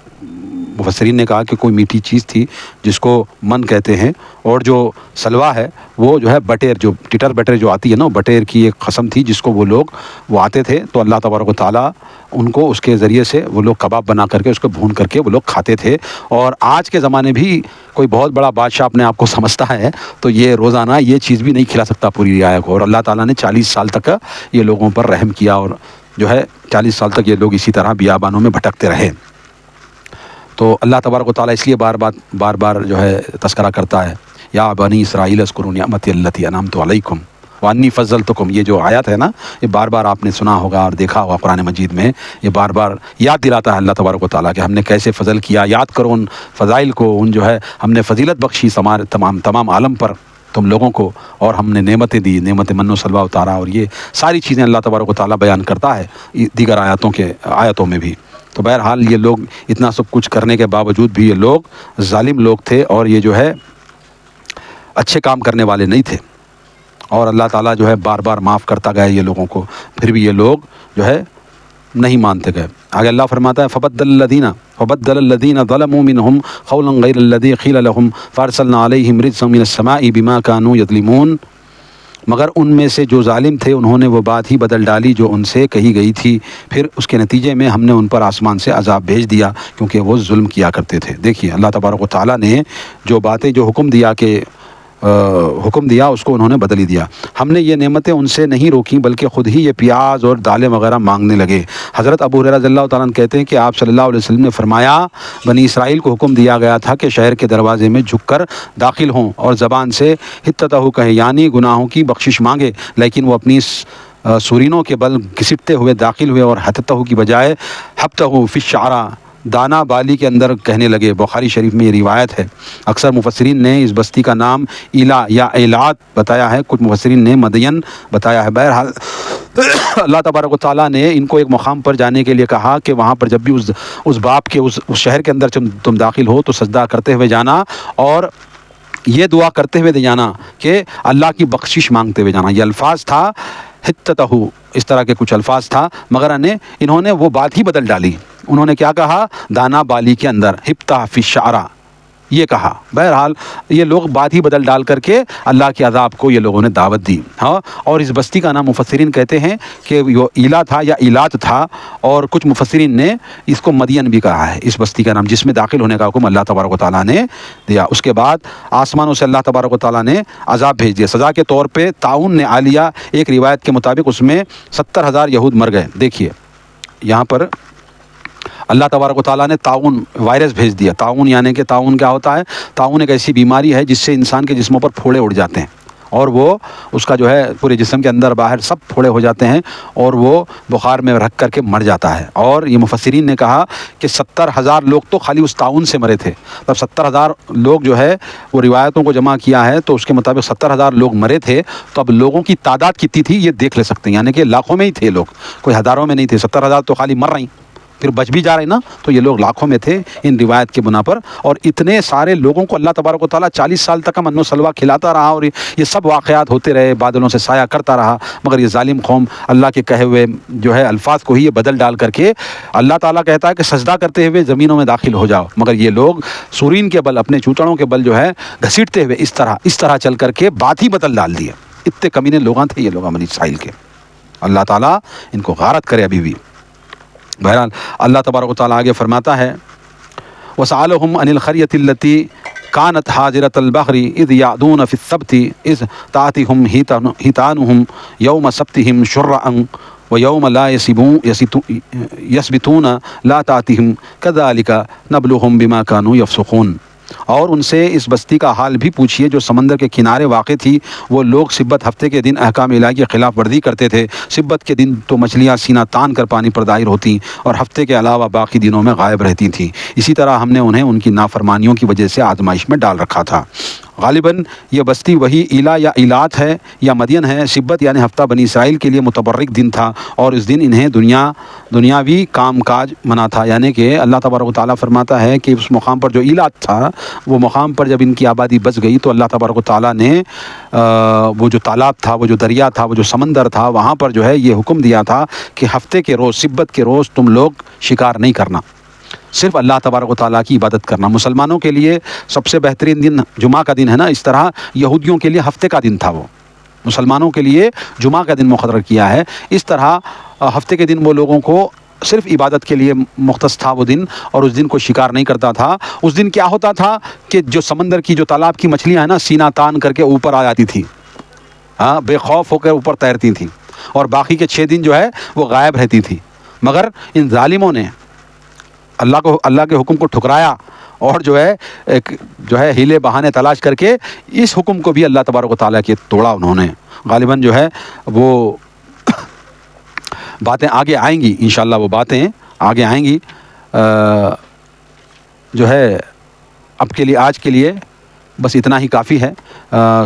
مفسرین نے کہا کہ کوئی میٹھی چیز تھی جس کو من کہتے ہیں, اور جو سلوہ ہے وہ جو ہے بٹیر, جو ٹٹر بٹیر جو آتی ہے نا, بٹیر کی ایک قسم تھی جس کو وہ آتے تھے. تو اللہ تبارک و تعالیٰ ان کو اس کے ذریعے سے وہ لوگ کباب بنا کر کے اس کو بھون کر کے وہ لوگ کھاتے تھے. اور آج کے زمانے بھی کوئی بہت بڑا بادشاہ اپنے آپ کو سمجھتا ہے تو یہ روزانہ یہ چیز بھی نہیں کھلا سکتا پوری رعایا کو. اور اللہ تعالیٰ نے 40 سال تک یہ لوگوں پر رحم کیا, اور جو ہے 40 سال تک یہ لوگ اسی طرح بیابانوں میں بھٹکتے رہے. تو اللہ تبارک و تعالیٰ اس لیے بار بار جو ہے تذکرہ کرتا ہے, یا بنی اسرائیل اذکروا نعمتی التی انعمت علیکم وانی فضلتکم. یہ جو آیت ہے نا, یہ بار بار آپ نے سنا ہوگا اور دیکھا ہوگا قرآن مجید میں, یہ بار بار یاد دلاتا ہے اللہ تبارک و تعالیٰ کہ ہم نے کیسے فضل کیا. یاد کرو ان فضائل کو, ان جو ہے ہم نے فضیلت بخشی تمام عالم پر تم لوگوں کو, اور ہم نے نعمتیں دی, نعمت من و سلوہ اتارا. اور یہ ساری چیزیں اللہ تبارک و تعالیٰ بیان کرتا ہے دیگر آیتوں میں بھی. تو بہرحال یہ لوگ اتنا سب کچھ کرنے کے باوجود بھی یہ لوگ ظالم لوگ تھے, اور یہ جو ہے اچھے کام کرنے والے نہیں تھے. اور اللہ تعالیٰ جو ہے بار بار معاف کرتا گیا یہ لوگوں کو, پھر بھی یہ لوگ جو ہے نہیں مانتے گئے. آگے اللہ فرماتا ہے فبدل الذین ظلموا منہم قولا غیر الذی قیل لهم فارسلنا علیہم رجزا من السماء بما كانوا یظلمون. مگر ان میں سے جو ظالم تھے انہوں نے وہ بات ہی بدل ڈالی جو ان سے کہی گئی تھی, پھر اس کے نتیجے میں ہم نے ان پر آسمان سے عذاب بھیج دیا کیونکہ وہ ظلم کیا کرتے تھے. دیکھیے اللہ تبارک و تعالیٰ نے جو باتیں جو حکم دیا اس کو انہوں نے بدل ہی دیا. ہم نے یہ نعمتیں ان سے نہیں روکیں بلکہ خود ہی یہ پیاز اور دالیں وغیرہ مانگنے لگے. حضرت ابو ہریرہ رضی اللہ تعالیٰ عنہ کہتے ہیں کہ آپ صلی اللہ علیہ وسلم نے فرمایا, بنی اسرائیل کو حکم دیا گیا تھا کہ شہر کے دروازے میں جھک کر داخل ہوں اور زبان سے حتتہ کہیں, یعنی گناہوں کی بخشش مانگے, لیکن وہ اپنی سورینوں کے بل گھسٹتے ہوئے داخل ہوئے اور حتتہ کی بجائے حبتہ فی الشعرا, دانہ بالی کے اندر کہنے لگے. بخاری شریف میں یہ روایت ہے. اکثر مفسرین نے اس بستی کا نام ایلا یا ایلات بتایا ہے, کچھ مفسرین نے مدین بتایا ہے. بہرحال اللہ تبارک و تعالیٰ نے ان کو ایک مقام پر جانے کے لیے کہا کہ وہاں پر جب بھی اس باپ کے اس شہر کے اندر تم داخل ہو تو سجدہ کرتے ہوئے جانا, اور یہ دعا کرتے ہوئے جانا کہ اللہ کی بخشش مانگتے ہوئے جانا. یہ الفاظ تھا حتتہ, اس طرح کے کچھ الفاظ تھا, مگر انہوں نے وہ بات ہی بدل ڈالی. انہوں نے کیا کہا, دانہ بالی کے اندر, حبتہ فی الشعرا یہ کہا. بہرحال یہ لوگ بات ہی بدل ڈال کر کے اللہ کے عذاب کو یہ لوگوں نے دعوت دی. ہاں, اور اس بستی کا نام مفسرین کہتے ہیں کہ وہ ایلا تھا یا ایلات تھا, اور کچھ مفسرین نے اس کو مدین بھی کہا ہے, اس بستی کا نام جس میں داخل ہونے کا حکم اللہ تبارک و تعالیٰ نے دیا. اس کے بعد آسمانوں سے اللہ تبارک و تعالیٰ نے عذاب بھیج دیا سزا کے طور پہ. طاعون نے عالیہ, ایک روایت کے مطابق اس میں 70,000 یہود مر گئے. دیکھیے یہاں پر اللہ تبارک و تعالیٰ نے طاعون وائرس بھیج دیا. طاعون یعنی کہ طاعون کیا ہوتا ہے, طاعون ایک ایسی بیماری ہے جس سے انسان کے جسموں پر پھوڑے اڑ جاتے ہیں, اور وہ اس کا جو ہے پورے جسم کے اندر باہر سب پھوڑے ہو جاتے ہیں, اور وہ بخار میں رکھ کر کے مر جاتا ہے. اور یہ مفسرین نے کہا کہ 70,000 لوگ تو خالی اس طاعون سے مرے تھے. تب 70,000 لوگ جو ہے وہ روایتوں کو جمع کیا ہے تو اس کے مطابق 70,000 لوگ مرے تھے. تو اب لوگوں کی تعداد کتنی تھی یہ دیکھ لے سکتے ہیں, یعنی کہ لاکھوں میں ہی تھے لوگ, کوئی ہزاروں میں نہیں تھے. 70,000 تو خالی مر رہی, پھر بچ بھی جا رہے نا, تو یہ لوگ لاکھوں میں تھے ان روایت کی بنا پر. اور اتنے سارے لوگوں کو اللہ تبارک و تعالیٰ 40 سال تک من و سلوہ کھلاتا رہا, اور یہ سب واقعات ہوتے رہے, بادلوں سے سایہ کرتا رہا. مگر یہ ظالم قوم اللہ کے کہے ہوئے جو ہے الفاظ کو ہی یہ بدل ڈال کر کے, اللہ تعالیٰ کہتا ہے کہ سجدہ کرتے ہوئے زمینوں میں داخل ہو جاؤ, مگر یہ لوگ سورین کے بل, اپنے چوچڑوں کے بل جو ہے گھسیٹتے ہوئے اس طرح چل کر کے بات ہی بدل ڈال دی. اتنے کمینے لوگاں تھے یہ لوگ بنی اسرائیل کے. اللہ تعالیٰ ان کو غارت کرے ابھی بھی. بہرحال اللہ تبارک و تعالیٰ آگے فرماتا ہے وَسَأَلَهُمْ عَنِ الْقَرْيَةِ الَّتِي كَانَتْ حَاضِرَةَ الْبَحْرِ إِذْ يَعْدُونَ فِي السَّبْتِ إِذْ تَأْتِيهُمْ حِيتَانُهُمْ يَوْمَ سَبْتِهِمْ شُرَّعًا وَيَوْمَ لَا يَسْبِتُونَ لَا تَأْتِيهِمْ كَذَلِكَ نَبْلُوهُمْ بِمَا كَانُوا يَفْسُقُونَ. اور ان سے اس بستی کا حال بھی پوچھیے جو سمندر کے کنارے واقع تھی۔ وہ لوگ سبت ہفتے کے دن احکام الہی کی خلاف ورزی کرتے تھے۔ سبت کے دن تو مچھلیاں سینہ تان کر پانی پر دائر ہوتیں اور ہفتے کے علاوہ باقی دنوں میں غائب رہتی تھیں۔ اسی طرح ہم نے انہیں ان کی نافرمانیوں کی وجہ سے آزمائش میں ڈال رکھا تھا۔ غالباً یہ بستی وہی ایلا یا ایلات ہے یا مدین ہے۔ سبت یعنی ہفتہ بنی اسرائیل کے لیے متبرک دن تھا اور اس دن انہیں دنیاوی کام کاج منا تھا، یعنی کہ اللہ تبارک و تعالیٰ فرماتا ہے کہ اس مقام پر جو ایلات تھا، وہ مقام پر جب ان کی آبادی بچ گئی تو اللہ تبارک و تعالیٰ نے وہ جو تالاب تھا، وہ جو دریا تھا، وہ جو سمندر تھا، وہاں پر جو ہے یہ حکم دیا تھا کہ ہفتے کے روز، سبت کے روز تم لوگ شکار نہیں کرنا، صرف اللہ تبارک و تعالیٰ کی عبادت کرنا۔ مسلمانوں کے لیے سب سے بہترین دن جمعہ کا دن ہے نا، اس طرح یہودیوں کے لیے ہفتے کا دن تھا، وہ مسلمانوں کے لیے جمعہ کا دن مقرر کیا ہے۔ اس طرح ہفتے کے دن وہ لوگوں کو صرف عبادت کے لیے مختص تھا وہ دن، اور اس دن کو شکار نہیں کرتا تھا۔ اس دن کیا ہوتا تھا کہ جو سمندر کی جو تالاب کی مچھلیاں ہیں نا، سینہ تان کر کے اوپر آ جاتی تھی، ہاں، بے خوف ہو کر اوپر تیرتی تھیں، اور باقی کے 6 دن جو ہے وہ غائب رہتی تھی۔ مگر ان ظالموں نے اللہ کے حکم کو ٹھکرایا اور جو ہے ہیلے بہانے تلاش کر کے اس حکم کو بھی اللہ تبارک و تعالیٰ کے توڑا انہوں نے۔ غالباً جو ہے وہ باتیں آگے آئیں گی، انشاءاللہ وہ باتیں آگے آئیں گی۔ جو ہے اب کے لیے، آج کے لیے بس اتنا ہی کافی ہے۔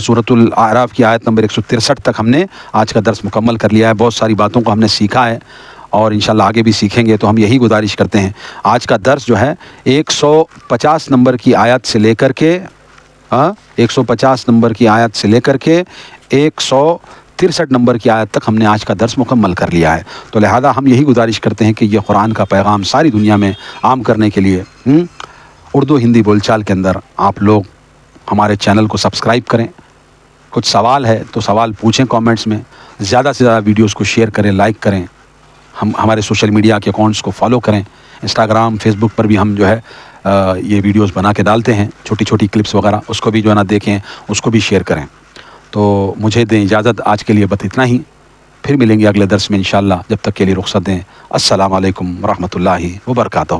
سورۃ الاعراف کی آیت نمبر 163 تک ہم نے آج کا درس مکمل کر لیا ہے۔ بہت ساری باتوں کو ہم نے سیکھا ہے اور انشاءاللہ آگے بھی سیکھیں گے، تو ہم یہی گزارش کرتے ہیں آج کا درس جو ہے 150 نمبر کی آیت سے لے کر کے 150 نمبر کی آیت سے لے کر کے 163 نمبر کی آیت تک ہم نے آج کا درس مکمل کر لیا ہے۔ تو لہذا ہم یہی گزارش کرتے ہیں کہ یہ قرآن کا پیغام ساری دنیا میں عام کرنے کے لیے اردو ہندی بول چال کے اندر آپ لوگ ہمارے چینل کو سبسکرائب کریں۔ کچھ سوال ہے تو سوال پوچھیں کامنٹس میں، زیادہ سے زیادہ ویڈیوز کو شیئر کریں، لائک کریں، ہمارے سوشل میڈیا کے اکاؤنٹس کو فالو کریں۔ انسٹاگرام، فیس بک پر بھی ہم جو ہے یہ ویڈیوز بنا کے ڈالتے ہیں، چھوٹی چھوٹی کلپس وغیرہ، اس کو بھی جو ہے نا دیکھیں، اس کو بھی شیئر کریں۔ تو مجھے دیں اجازت، آج کے لیے بس اتنا ہی، پھر ملیں گے اگلے درس میں انشاءاللہ، جب تک کے لیے رخصت دیں۔ السلام علیکم ورحمۃ اللہ وبرکاتہ۔